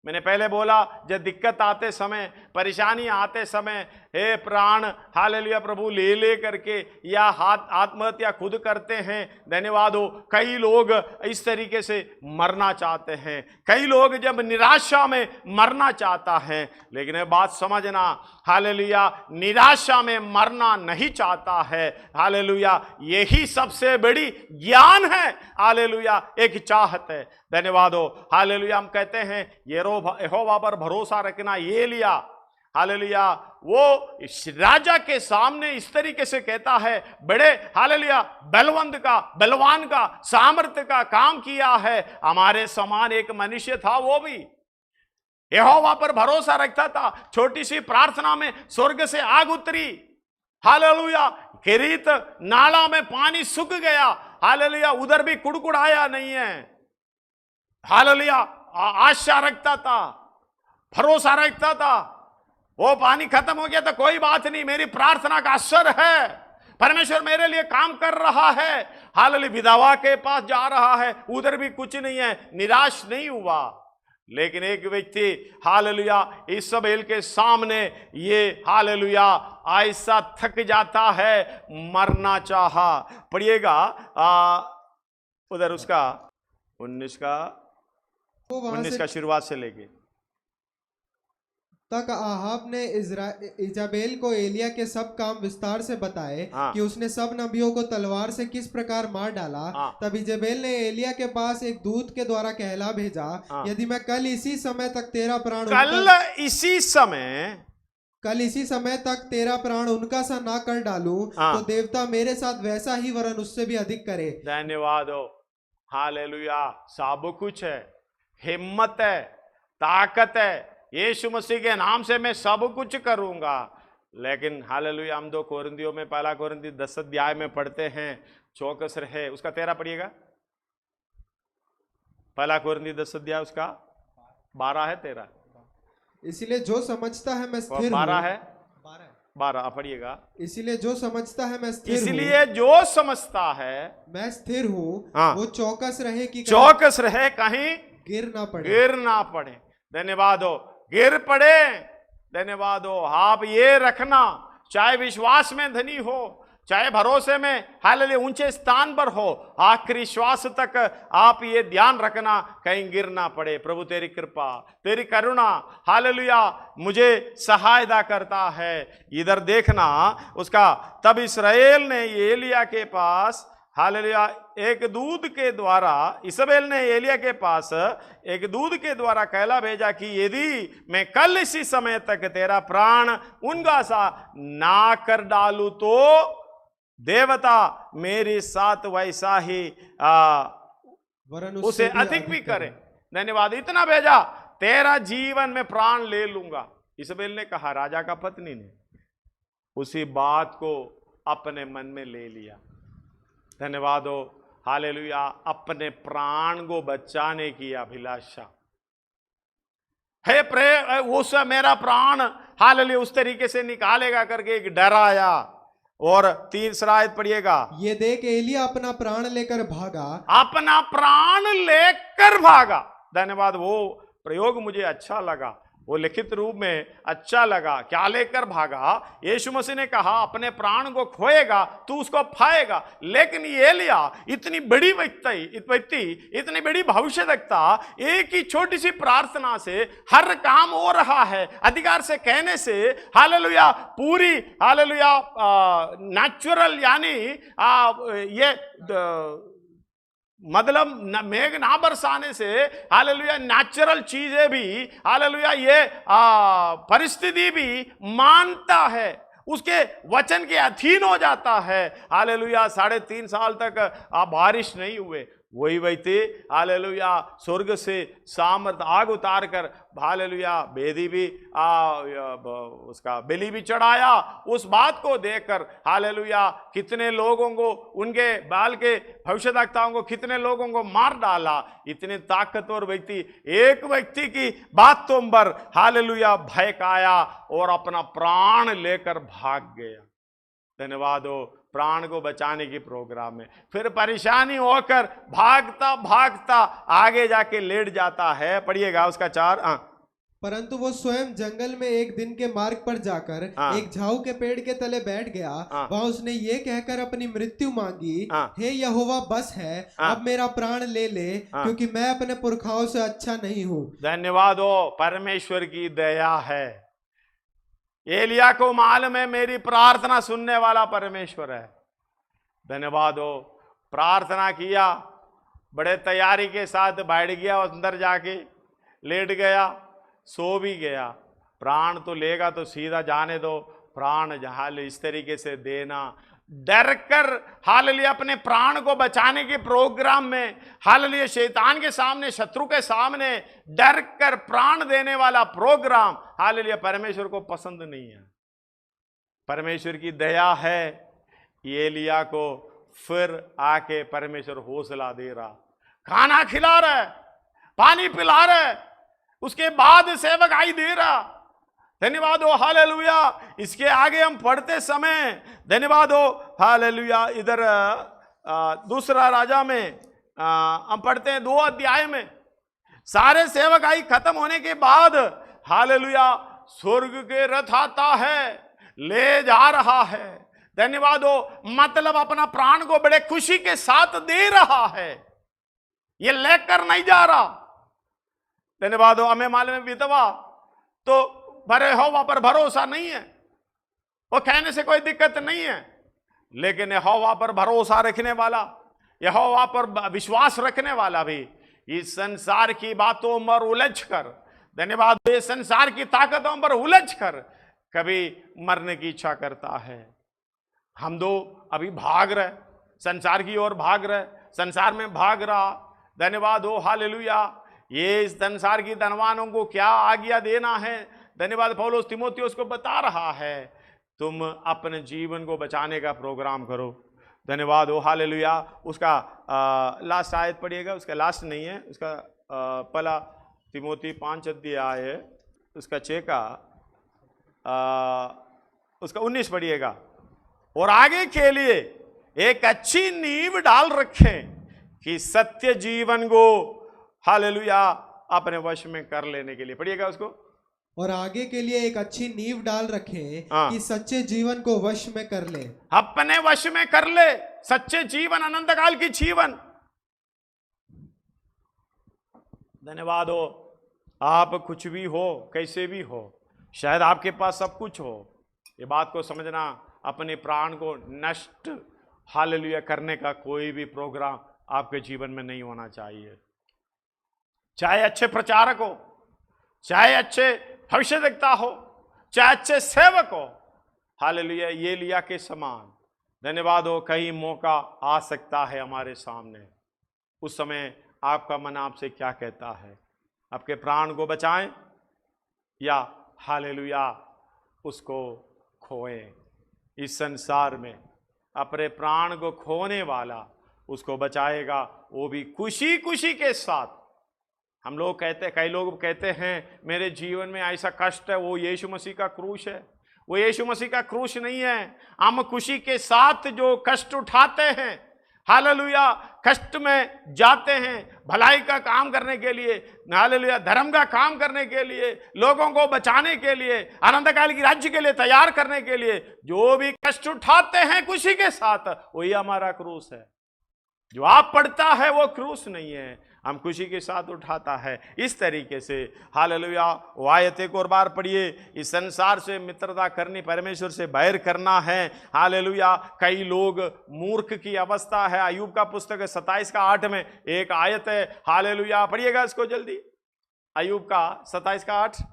मैंने पहले बोला, जब दिक्कत आते समय, परेशानी आते समय, हे प्राण हालेलुया प्रभु ले करके या आत्महत्या खुद करते हैं। धन्यवाद हो। कई लोग इस तरीके से मरना चाहते हैं, कई लोग जब निराशा में मरना चाहता है, लेकिन ये बात समझना, हालेलुया निराशा में मरना नहीं चाहता है। हालेलुया यही सबसे बड़ी ज्ञान है। हालेलुया एक चाहत है। धन्यवाद हो। हालेलुया हम कहते हैं यहोवा पर भरोसा रखना। एलिया हालेलुया वो इस राजा के सामने इस तरीके से कहता है, बड़े हालेलुया बलवान का सामर्थ्य का काम किया है। हमारे समान एक मनुष्य था, वो भी यहोवा पर भरोसा रखता था। छोटी सी प्रार्थना में स्वर्ग से आग उतरी। हालेलुया किरीत नाला में पानी सूख गया। हालेलुया उधर भी कुड़कुड़ाया नहीं है। हालेलुया आशा रखता था। भरोसा रखता था। वो पानी खत्म हो गया तो कोई बात नहीं, मेरी प्रार्थना का असर है, परमेश्वर मेरे लिए काम कर रहा है। हालेलुया, विधवा के पास जा रहा है, उधर भी कुछ नहीं है, निराश नहीं हुआ। लेकिन एक व्यक्ति हालेलुया इस्राएल के सामने ये हालेलुया ऐसा थक जाता है, मरना चाहा। पढ़िएगा उधर उसका 19 का शुरुआत से लेके तक आहाब ने इजाबेल को एलिया के सब काम विस्तार से बताए कि उसने सब नबियों को तलवार से किस प्रकार मार डाला। तब इजाबेल ने एलिया के पास एक दूत के द्वारा कहला भेजा, यदि मैं कल इसी समय तक तेरा प्राण उनका सा ना कर डालूं तो देवता मेरे साथ वैसा ही वरन उससे भी अधिक करे। धन्यवाद हो। हालेलुया, सब कुछ है, हिम्मत है, ताकत है, यीशु मसीह के नाम से मैं सब कुछ करूंगा। लेकिन हालेलुया हम 2 कोरिन्थियों में 1 कोरिन्थी 10 अध्याय में पढ़ते हैं, चौकस रहे। उसका 13 पढ़िएगा, 1 कोरिन्थी 10 अध्याय उसका 12 है 13। इसलिए जो समझता है मैं स्थिर 12 है 12 पढ़िएगा। इसलिए जो समझता है मैं स्थिर इसलिए जो समझता है मैं स्थिर हूँ वो चौकस रहे कि कहीं गिर ना पड़े। धन्यवाद हो, गिर पड़े। धन्यवाद हो। आप ये रखना, चाहे विश्वास में धनी हो, चाहे भरोसे में हालेलुया ऊंचे स्थान पर हो, आखिरी श्वास तक आप ये ध्यान रखना कहीं गिर ना पड़े। प्रभु तेरी कृपा, तेरी करुणा हालेलुया मुझे सहायता करता है। इधर देखना उसका, तब इस्राएल ने एलिया के पास हालेलुया एक दूत के द्वारा, इसाबेल ने एलिया के पास एक दूत के द्वारा कहला भेजा कि यदि मैं कल इसी समय तक तेरा प्राण उनका सा ना कर डालू तो देवता मेरे साथ वैसा ही उसे अधिक भी करे। धन्यवाद। इतना भेजा, तेरा जीवन में प्राण ले लूंगा। इसाबेल ने कहा, राजा का पत्नी ने उसी बात को अपने मन में ले लिया। धन्यवाद हो। हालेलुया, अपने प्राण को बचाने की अभिलाषा है। उस मेरा प्राण हालेलुया उस तरीके से निकालेगा करके एक डर आया। और 3 आयत पढ़िएगा, ये देख एलिया अपना प्राण लेकर भागा। धन्यवाद। वो प्रयोग मुझे अच्छा लगा, वो लिखित रूप में अच्छा लगा। क्या लेकर भागा? यीशु मसीह ने कहा अपने प्राण को खोएगा तू उसको पाएगा। लेकिन ये एलिया इतनी बड़ी व्यक्ति इतनी बड़ी भविष्यवक्ता, एक ही छोटी सी प्रार्थना से हर काम हो रहा है। अधिकार से कहने से हालेलुया पूरी हालेलुया नेचुरल यानी ये मतलब मेघ ना बरसाने से हालेलुया नेचुरल चीजें भी हालेलुया ये परिस्थिति भी मानता है, उसके वचन के अधीन हो जाता है। हालेलुया 3.5 साल तक बारिश नहीं हुए, वही व्यक्ति हालेलुया स्वर्ग से सामर्थ आग उतार कर हालेलुया बेदी भी उसका बलि भी चढ़ाया। उस बात को देखकर हालेलुया कितने लोगों को, उनके बाल के भविष्यद्वक्ताओं को कितने लोगों को मार डाला। इतने ताकतवर व्यक्ति, एक व्यक्ति की बात तुम पर हालेलुया भयकाया और अपना प्राण लेकर भाग गया। धन्यवाद हो। प्राण को बचाने की प्रोग्राम में फिर परेशानी होकर भागता भागता आगे जाके लेट जाता है। पढ़िएगा उसका 4। परंतु वो स्वयं जंगल में एक दिन के मार्ग पर जाकर एक झाऊ के पेड़ के तले बैठ गया। वहां उसने ये कहकर अपनी मृत्यु मांगी, हे यहोवा बस है, अब मेरा प्राण ले ले, क्योंकि मैं अपने पुरखाओं से अच्छा नहीं हूँ। धन्यवाद हो। परमेश्वर की दया है। एलिया को मालूम है मेरी प्रार्थना सुनने वाला परमेश्वर है। धन्यवाद हो। प्रार्थना किया, बड़े तैयारी के साथ बैठ गया, अंदर जाके लेट गया, सो भी गया। प्राण तो लेगा तो सीधा जाने दो, प्राण जहां इस तरीके से देना, डर कर हालेलुया अपने प्राण को बचाने के प्रोग्राम में हालेलुया शैतान के सामने, शत्रु के सामने डर कर प्राण देने वाला प्रोग्राम हालेलुया परमेश्वर को पसंद नहीं है। परमेश्वर की दया है, एलिया को फिर आके परमेश्वर हौसला दे रहा, खाना खिला रहा है, पानी पिला रहा है, उसके बाद सेवकाई दे रहा। धन्यवाद हो, हालेलुया। इसके आगे हम पढ़ते समय धन्यवाद हो, हालेलुया। इधर दूसरा राजा में हम पढ़ते हैं 2 अध्याय में, सारे सेवकाई खत्म होने के बाद हालेलुया स्वर्ग के रथ आता है, ले जा रहा है। धन्यवाद हो, मतलब अपना प्राण को बड़े खुशी के साथ दे रहा है, ये लेकर नहीं जा रहा। धन्यवाद हो। हमें मालूम है विधवा तो भरे यहोवा पर भरोसा नहीं है, वो कहने से कोई दिक्कत नहीं है, लेकिन यहोवा पर भरोसा रखने वाला, यहोवा पर विश्वास रखने वाला भी इस संसार की बातों पर उलझ कर, धन्यवाद, इस संसार की ताकतों पर उलझ कर कभी मरने की इच्छा करता है। हम दो अभी भाग रहे, संसार की ओर भाग रहे, संसार में भाग रहा। धन्यवाद हो, हालेलुया। ये इस संसार की धनवानों को क्या आज्ञा देना है, धन्यवाद। पौलुस तीमुथियुस को बता रहा है, तुम अपने जीवन को बचाने का प्रोग्राम करो। धन्यवाद हो, हालेलुया। उसका लास्ट आयत पढ़िएगा, उसका लास्ट नहीं है, उसका पहला तीमुथी 5 अध्याय है, उसका 6 का उसका 19 पढ़िएगा। और आगे के लिए एक अच्छी नींव डाल रखें कि सत्य जीवन को हालेलुया अपने वश में कर लेने के लिए, पढ़िएगा उसको। और आगे के लिए एक अच्छी नींव डाल रखें कि सच्चे जीवन को वश में कर ले, अपने वश में कर ले, सच्चे जीवन, अनंत काल की जीवन। धन्यवाद हो। आप कुछ भी हो, कैसे भी हो, शायद आपके पास सब कुछ हो, ये बात को समझना, अपने प्राण को नष्ट हालेलुया करने का कोई भी प्रोग्राम आपके जीवन में नहीं होना चाहिए। चाहे अच्छे प्रचारक हो, चाहे अच्छे भविष्यद्वक्ता हो, चाहे अच्छे सेवक हो, हालेलुया, ये लिया के समान। धन्यवाद हो। कहीं मौका आ सकता है हमारे सामने, उस समय आपका मन आपसे क्या कहता है, आपके प्राण को बचाएं या हालेलुया उसको खोएं। इस संसार में अपने प्राण को खोने वाला उसको बचाएगा, वो भी खुशी खुशी के साथ। हम लोग कहते, कई लोग कहते हैं मेरे जीवन में ऐसा कष्ट है, वो यीशु मसीह का क्रूस है। वो यीशु मसीह का क्रूस नहीं है। हम खुशी के साथ जो कष्ट उठाते हैं, हालेलुया, कष्ट में जाते हैं भलाई का काम करने के लिए, हालेलुया, धर्म का काम करने के लिए, लोगों को बचाने के लिए, अनंत काल की राज्य के लिए तैयार करने के लिए जो भी कष्ट उठाते हैं खुशी के साथ, वही हमारा क्रूस है। जो आप पढ़ता है वो क्रूस नहीं है, हम खुशी के साथ उठाता है। इस तरीके से हालेलुया। वो आयत एक और बार पढ़िए, इस संसार से मित्रता करनी, परमेश्वर से बैर करना है। हालेलुया। कई लोग मूर्ख की अवस्था है। अय्यूब का पुस्तक 27 का 8 में एक आयत है, हालेलुया, पढ़िएगा इसको जल्दी। अय्यूब का 27 का 8।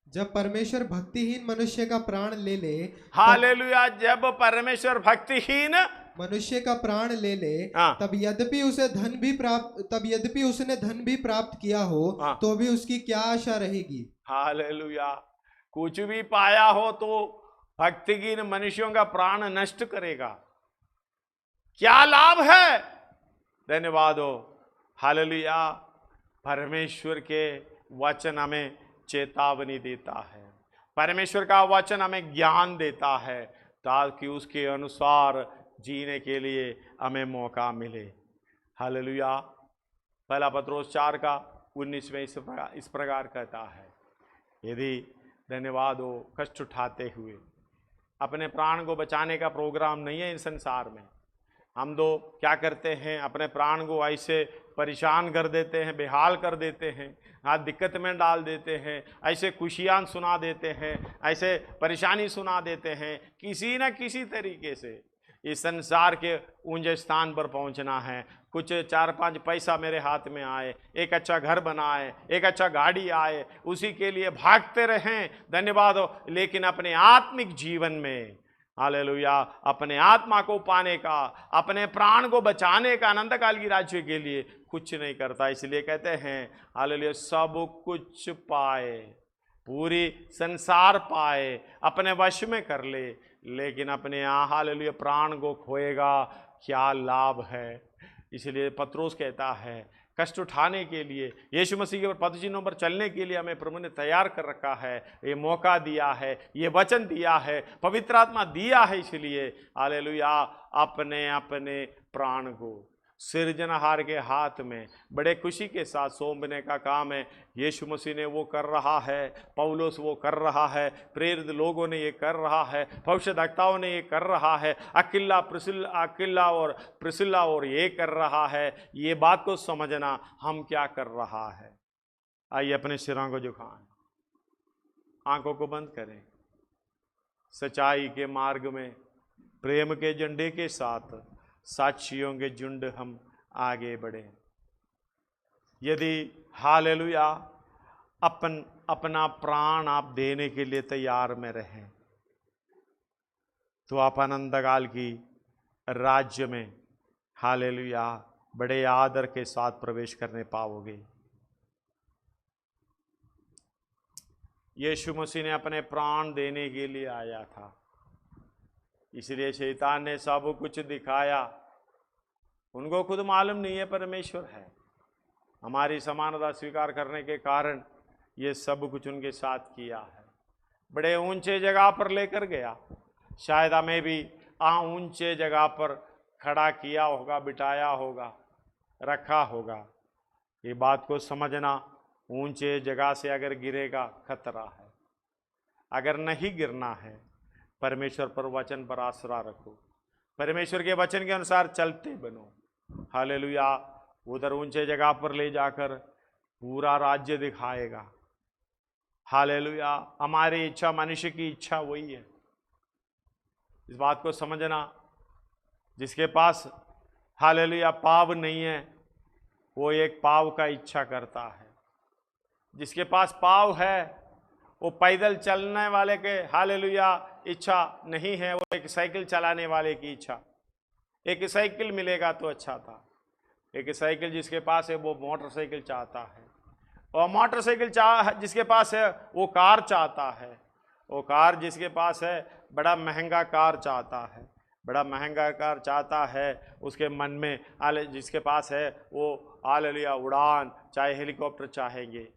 जब परमेश्वर भक्तिहीन मनुष्य का प्राण ले ले, हालेलुया, जब परमेश्वर भक्तिहीन मनुष्य का प्राण ले ले, तब यद्यपि उसने धन भी प्राप्त किया हो, तो भी उसकी क्या आशा रहेगी। हालेलुया। कुछ भी पाया हो तो भक्तिहीन मनुष्यों का प्राण नष्ट करेगा, क्या लाभ है। धन्यवाद हो, हालेलुया। परमेश्वर के वचन हमें चेतावनी देता है, परमेश्वर का वचन हमें ज्ञान देता है, ताकि उसके अनुसार जीने के लिए हमें मौका मिले। हालेलुया। पहला पत्रोस 4 का 19 में इस प्रकार कहता है, यदि धन्यवाद हो कष्ट उठाते हुए अपने प्राण को बचाने का प्रोग्राम नहीं है इस संसार में, हम दो क्या करते हैं, अपने प्राण को ऐसे परेशान कर देते हैं, बेहाल कर देते हैं, हाँ दिक्कत में डाल देते हैं, ऐसे खुशियाँ सुना देते हैं, ऐसे परेशानी सुना देते हैं। किसी न किसी तरीके से इस संसार के ऊंचे स्थान पर पहुंचना है, कुछ 4-5 पैसा मेरे हाथ में आए, एक अच्छा घर बनाए, एक अच्छा गाड़ी आए, उसी के लिए भागते रहें। धन्यवाद हो। लेकिन अपने आत्मिक जीवन में हालेलुया, अपने आत्मा को पाने का, अपने प्राण को बचाने का, अनंत काल की राज्य के लिए कुछ नहीं करता। इसलिए कहते हैं हालेलुया, सब कुछ पाए, पूरी संसार पाए, अपने वश में कर ले, लेकिन अपने हालेलुया प्राण को खोएगा, क्या लाभ है। इसलिए पत्रोस कहता है कष्ट उठाने के लिए, यीशु मसीह के पद चिन्हों पर चलने के लिए हमें प्रभु ने तैयार कर रखा है। ये मौका दिया है, ये वचन दिया है, पवित्र आत्मा दिया है। इसलिए हालेलुया अपने अपने प्राण को सिरजनहार के हाथ में बड़े खुशी के साथ सौंपने का काम है। यीशु मसीह ने वो कर रहा है, पौलुस वो कर रहा है, प्रेरित लोगों ने ये कर रहा है, भविष्यद्वक्ताओं ने ये कर रहा है, अकिल्ला और प्रिसिल्ला और ये कर रहा है। ये बात को समझना हम क्या कर रहा है। आइए अपने सिरों को झुकाएं, आंखों को बंद करें, सच्चाई के मार्ग में प्रेम के झंडे के साथ साक्षियों के झुंड हम आगे बढ़े। यदि हालेलुया अपना प्राण आप देने के लिए तैयार में रहें तो आप अनंतकाल की राज्य में हालेलुया बड़े आदर के साथ प्रवेश करने पाओगे। यीशु मसीह ने अपने प्राण देने के लिए आया था, इसलिए शैतान ने सब कुछ दिखाया। उनको खुद मालूम नहीं है परमेश्वर है। हमारी समानता स्वीकार करने के कारण ये सब कुछ उनके साथ किया है। बड़े ऊंचे जगह पर लेकर गया, शायद हमें भी ऊंचे जगह पर खड़ा किया होगा, बिठाया होगा, रखा होगा। ये बात को समझना, ऊंचे जगह से अगर गिरेगा खतरा है। अगर नहीं गिरना है, परमेश्वर पर वचन पर आसरा रखो, परमेश्वर के वचन के अनुसार चलते बनो। हालेलुया उधर ऊंचे जगह पर ले जाकर पूरा राज्य दिखाएगा। हालेलुया हमारी इच्छा, मनुष्य की इच्छा वही है। इस बात को समझना, जिसके पास हालेलुया पाव नहीं है वो एक पाव का इच्छा करता है। जिसके पास पाव है वो पैदल चलने वाले के हालेलुया इच्छा नहीं है, वो एक साइकिल चलाने वाले की इच्छा। एक साइकिल मिलेगा तो अच्छा था। एक साइकिल जिसके पास है वो मोटरसाइकिल चाहता है, और मोटरसाइकिल जिसके पास है वो कार चाहता है, वो कार जिसके पास है बड़ा महंगा कार चाहता है, बड़ा महंगा कार चाहता है। उसके मन में जिसके पास है वो हालेलुया उड़ान चाहे हेलीकॉप्टर चाहेंगे।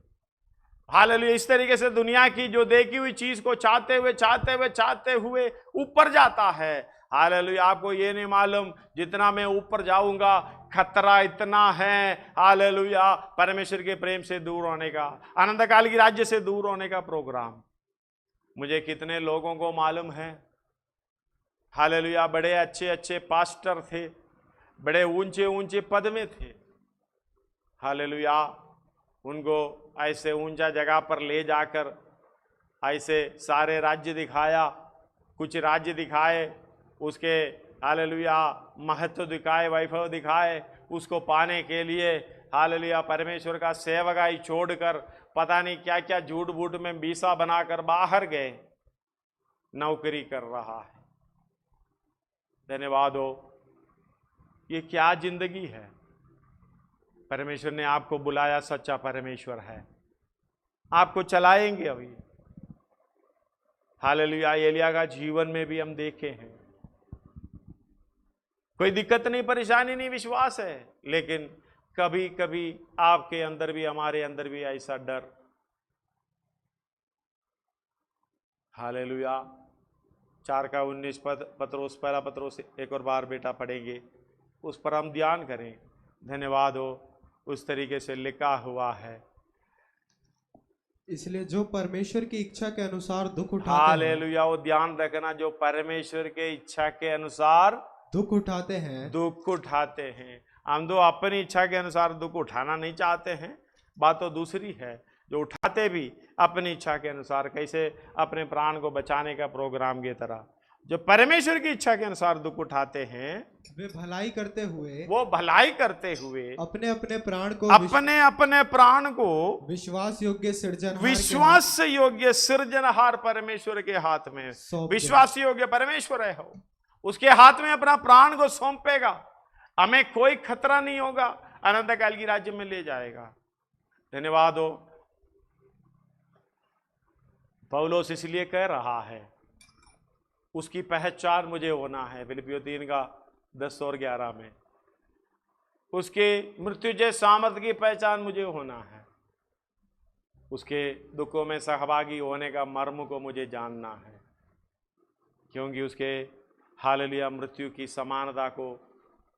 हालेलुया इस तरीके से दुनिया की जो देखी हुई चीज को चाहते हुए ऊपर जाता है। हालेलुया आपको ये नहीं मालूम जितना मैं ऊपर जाऊंगा खतरा इतना है हालेलुया परमेश्वर के प्रेम से दूर होने का, अनंतकाल की राज्य से दूर होने का प्रोग्राम। मुझे कितने लोगों को मालूम है हालेलुया बड़े अच्छे पास्टर थे, बड़े ऊंचे पद में थे। हालेलुया उनको ऐसे ऊंचा जगह पर ले जाकर ऐसे सारे राज्य दिखाया, कुछ राज्य दिखाए, उसके हालेलुया महत्व दिखाए, वैभव दिखाए। उसको पाने के लिए हालेलुया परमेश्वर का सेवकाई छोड़कर पता नहीं क्या क्या झूठ बूठ में वीसा बनाकर बाहर गए, नौकरी कर रहा है। धन्यवाद हो, ये क्या जिंदगी है। परमेश्वर ने आपको बुलाया, सच्चा परमेश्वर है, आपको चलाएंगे अभी। हालेलुया एलिया का जीवन में भी हम देखे हैं, कोई दिक्कत नहीं, परेशानी नहीं, विश्वास है। लेकिन कभी कभी आपके अंदर भी हमारे अंदर भी ऐसा डर। हालेलुया 4:19 पत्रोस, पहला पत्रोस एक और बार बेटा पढ़ेंगे, उस पर हम ध्यान करें। धन्यवाद हो, उस तरीके से लिखा हुआ है, इसलिए जो परमेश्वर की इच्छा के अनुसार दुख उठाते हैं। हालेलुया वो ध्यान रखना, जो परमेश्वर के इच्छा के अनुसार दुख उठाते हैं। हम तो अपनी इच्छा के अनुसार दुख उठाना नहीं चाहते हैं, बात तो दूसरी है। जो उठाते भी अपनी इच्छा के अनुसार, कैसे अपने प्राण को बचाने का प्रोग्राम की तरह। जो परमेश्वर की इच्छा के अनुसार दुख उठाते हैं वे भलाई करते हुए अपने अपने प्राण को विश्वास योग्य सृजनहार परमेश्वर के हाथ में, विश्वास योग्य परमेश्वर है हो, उसके हाथ में अपना प्राण को सौंपेगा। हमें कोई खतरा नहीं होगा, अनंतकाल की राज्य में ले जाएगा। धन्यवाद हो। पौलुस इसलिए कह रहा है उसकी पहचान मुझे होना है, फिलिपियों 3:10 और 11 में। उसके मृत्युजय सामर्थ्य की पहचान मुझे होना है। उसके दुखों में सहभागी होने का मर्म को मुझे जानना है, क्योंकि उसके हालेलुया मृत्यु की समानता को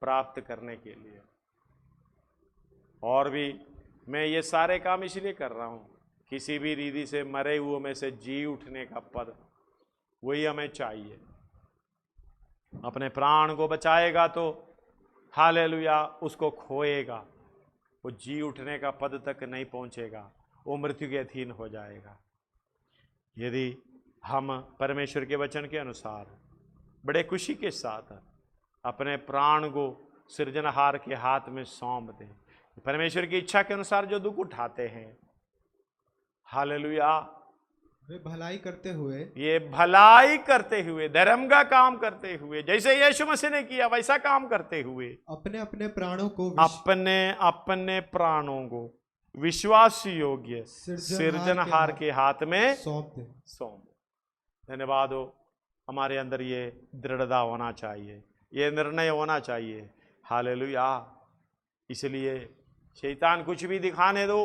प्राप्त करने के लिए। और भी मैं ये सारे काम इसलिए कर रहा हूँ, किसी भी रीति से मरे हुए में से जी उठने का पद वही हमें चाहिए। अपने प्राण को बचाएगा तो हालेलुया उसको खोएगा, वो जी उठने का पद तक नहीं पहुंचेगा, वो मृत्यु के अधीन हो जाएगा। यदि हम परमेश्वर के वचन के अनुसार बड़े खुशी के साथ अपने प्राण को सृजनहार के हाथ में सौंप दें, परमेश्वर की इच्छा के अनुसार जो दुख उठाते हैं, हालेलुया, वे भलाई करते हुए, ये भलाई करते हुए, धर्म का काम करते हुए, जैसे यीशु मसीह ने किया वैसा काम करते हुए अपने अपने प्राणों को अपने प्राणों को विश्वास योग्य सृजनहार के हाथ में सौंप। धन्यवाद हो। हमारे अंदर ये दृढ़ता होना चाहिए, ये निर्णय होना चाहिए। हालेलुया। इसलिए शैतान कुछ भी दिखाने दो,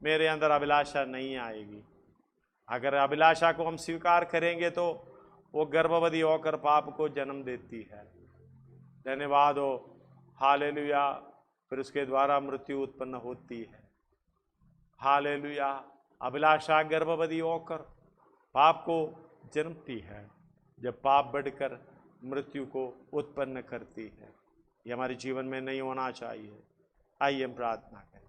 मेरे अंदर अभिलाषा नहीं आएगी। अगर अभिलाषा को हम स्वीकार करेंगे तो वो गर्भवती होकर पाप को जन्म देती है। धन्यवाद हो। हालेलुया। फिर उसके द्वारा मृत्यु उत्पन्न होती है। हालेलुया। अभिलाषा गर्भवती होकर पाप को जन्मती है, जब पाप बढ़कर मृत्यु को उत्पन्न करती है। ये हमारे जीवन में नहीं होना चाहिए। आइए हम प्रार्थना करें।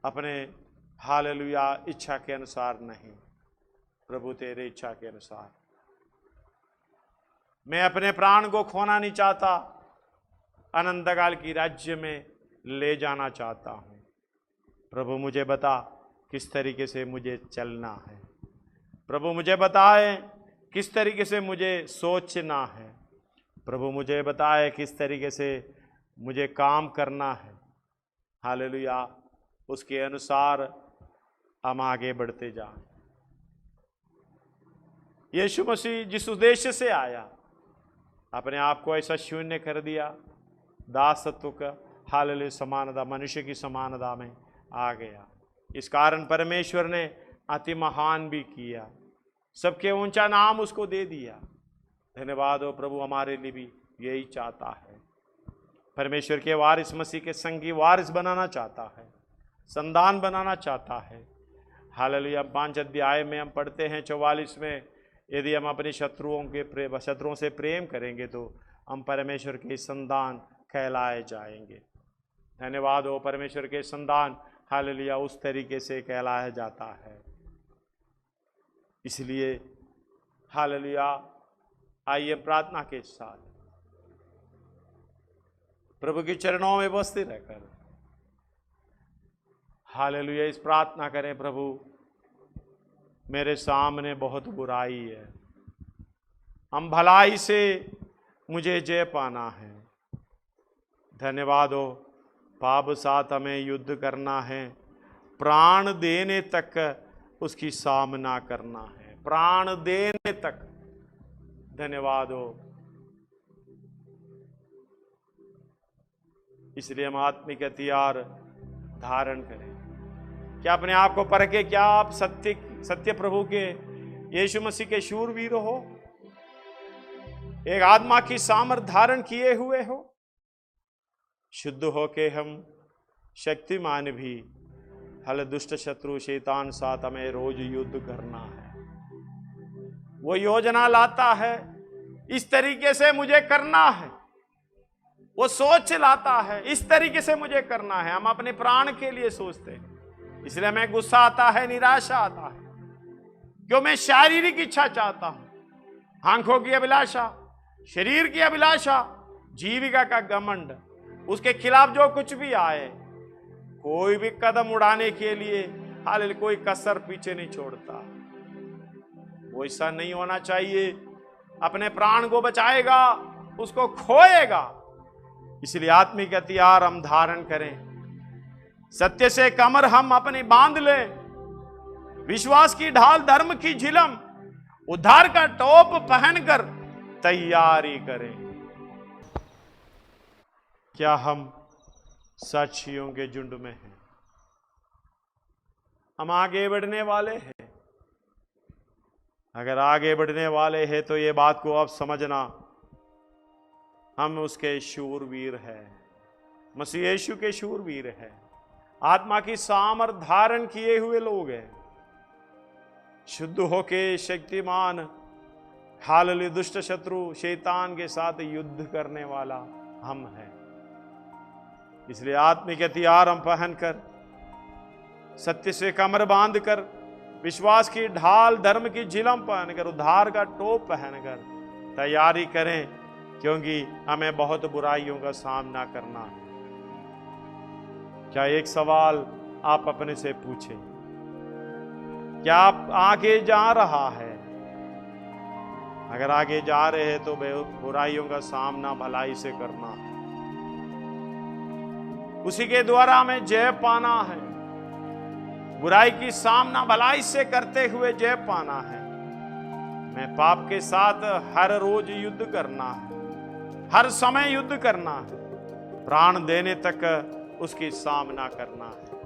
अपने हालेलुया इच्छा के अनुसार नहीं, प्रभु तेरे इच्छा के अनुसार। मैं अपने प्राण को खोना नहीं चाहता, अनंतकाल की राज्य में ले जाना चाहता हूं। प्रभु मुझे बता किस तरीके से मुझे चलना है। प्रभु मुझे बताए किस तरीके से मुझे सोचना है। प्रभु मुझे बताए किस तरीके से मुझे काम करना है। हालेलुया। उसके अनुसार हम आगे बढ़ते जाएं। यीशु मसीह जिस उद्देश्य से आया, अपने आप को ऐसा शून्य कर दिया, दासत्व का हालेलुया समानता, मनुष्य की समानता में आ गया। इस कारण परमेश्वर ने अति महान भी किया, सबके ऊंचा नाम उसको दे दिया। धन्यवाद हो प्रभु, हमारे लिए भी यही चाहता है। परमेश्वर के वारिस, मसीह के संगी वारिस बनाना चाहता है, संतान बनाना चाहता है। हालेलुया। 5 अध्याय में हम पढ़ते हैं 44 में, यदि हम अपने शत्रुओं से प्रेम करेंगे तो हम परमेश्वर के संतान कहलाए जाएंगे। धन्यवाद हो। परमेश्वर के संतान हालेलुया उस तरीके से कहलाया जाता है। इसलिए हालेलुया आइए प्रार्थना के साथ प्रभु के चरणों में उपस्थित रहकर हालेलुया इस प्रार्थना करें, प्रभु मेरे सामने बहुत बुराई है, हम भलाई से मुझे जय पाना है। धन्यवाद हो। पाप साथ हमें युद्ध करना है, प्राण देने तक उसकी सामना करना है, प्राण देने तक। धन्यवाद हो। इसलिए हम आत्मिक हथियार धारण करें। क्या अपने आप को परखे, क्या आप सत्य प्रभु के यीशु मसीह के शूरवीर हो? एक आत्मा की सामर्थ धारण किए हुए हो? शुद्ध होके हम शक्तिमान भी हल दुष्ट शत्रु शैतान साथ हमें रोज युद्ध करना है। वो योजना लाता है, इस तरीके से मुझे करना है, वो सोच लाता है, इस तरीके से मुझे करना है। हम अपने प्राण के लिए सोचते हैं, इसलिए हमें गुस्सा आता है, निराशा आता है, क्यों मैं शारीरिक इच्छा चाहता हूं, आंखों की अभिलाषा, शरीर की अभिलाषा, जीविका का घमंड, उसके खिलाफ जो कुछ भी आए, कोई भी कदम उड़ाने के लिए हालेलुया कोई कसर पीछे नहीं छोड़ता। वो ऐसा नहीं होना चाहिए। अपने प्राण को बचाएगा, उसको खोएगा। इसलिए आत्मिक हथियार हम धारण करें, सत्य से कमर हम अपनी बांध लें, विश्वास की ढाल, धर्म की झिलम, उद्धार का टोप पहनकर तैयारी करें। क्या हम साक्षियों के झुंड में हैं? हम आगे बढ़ने वाले हैं। अगर आगे बढ़ने वाले हैं तो ये बात को आप समझना, हम उसके शूरवीर हैं, मसीह यीशु के शूरवीर हैं, आत्मा की सामर्थ धारण किए हुए लोग हैं, शुद्ध होके शक्तिमान, हालेलुया, दुष्ट शत्रु शैतान के साथ युद्ध करने वाला हम हैं। इसलिए आत्मिक हथियार हम पहनकर, सत्य से कमर बांधकर, विश्वास की ढाल, धर्म की झिलम पहनकर, उद्धार का टोप पहनकर तैयारी करें, क्योंकि हमें बहुत बुराइयों का सामना करना है। क्या एक सवाल आप अपने से पूछें, क्या आप आगे जा रहा है? अगर आगे जा रहे हैं तो बुराइयों का सामना भलाई से करना है, उसी के द्वारा हमें जय पाना है। बुराई की सामना भलाई से करते हुए जय पाना है। मैं पाप के साथ हर रोज युद्ध करना है, हर समय युद्ध करना है, प्राण देने तक उसकी सामना करना है।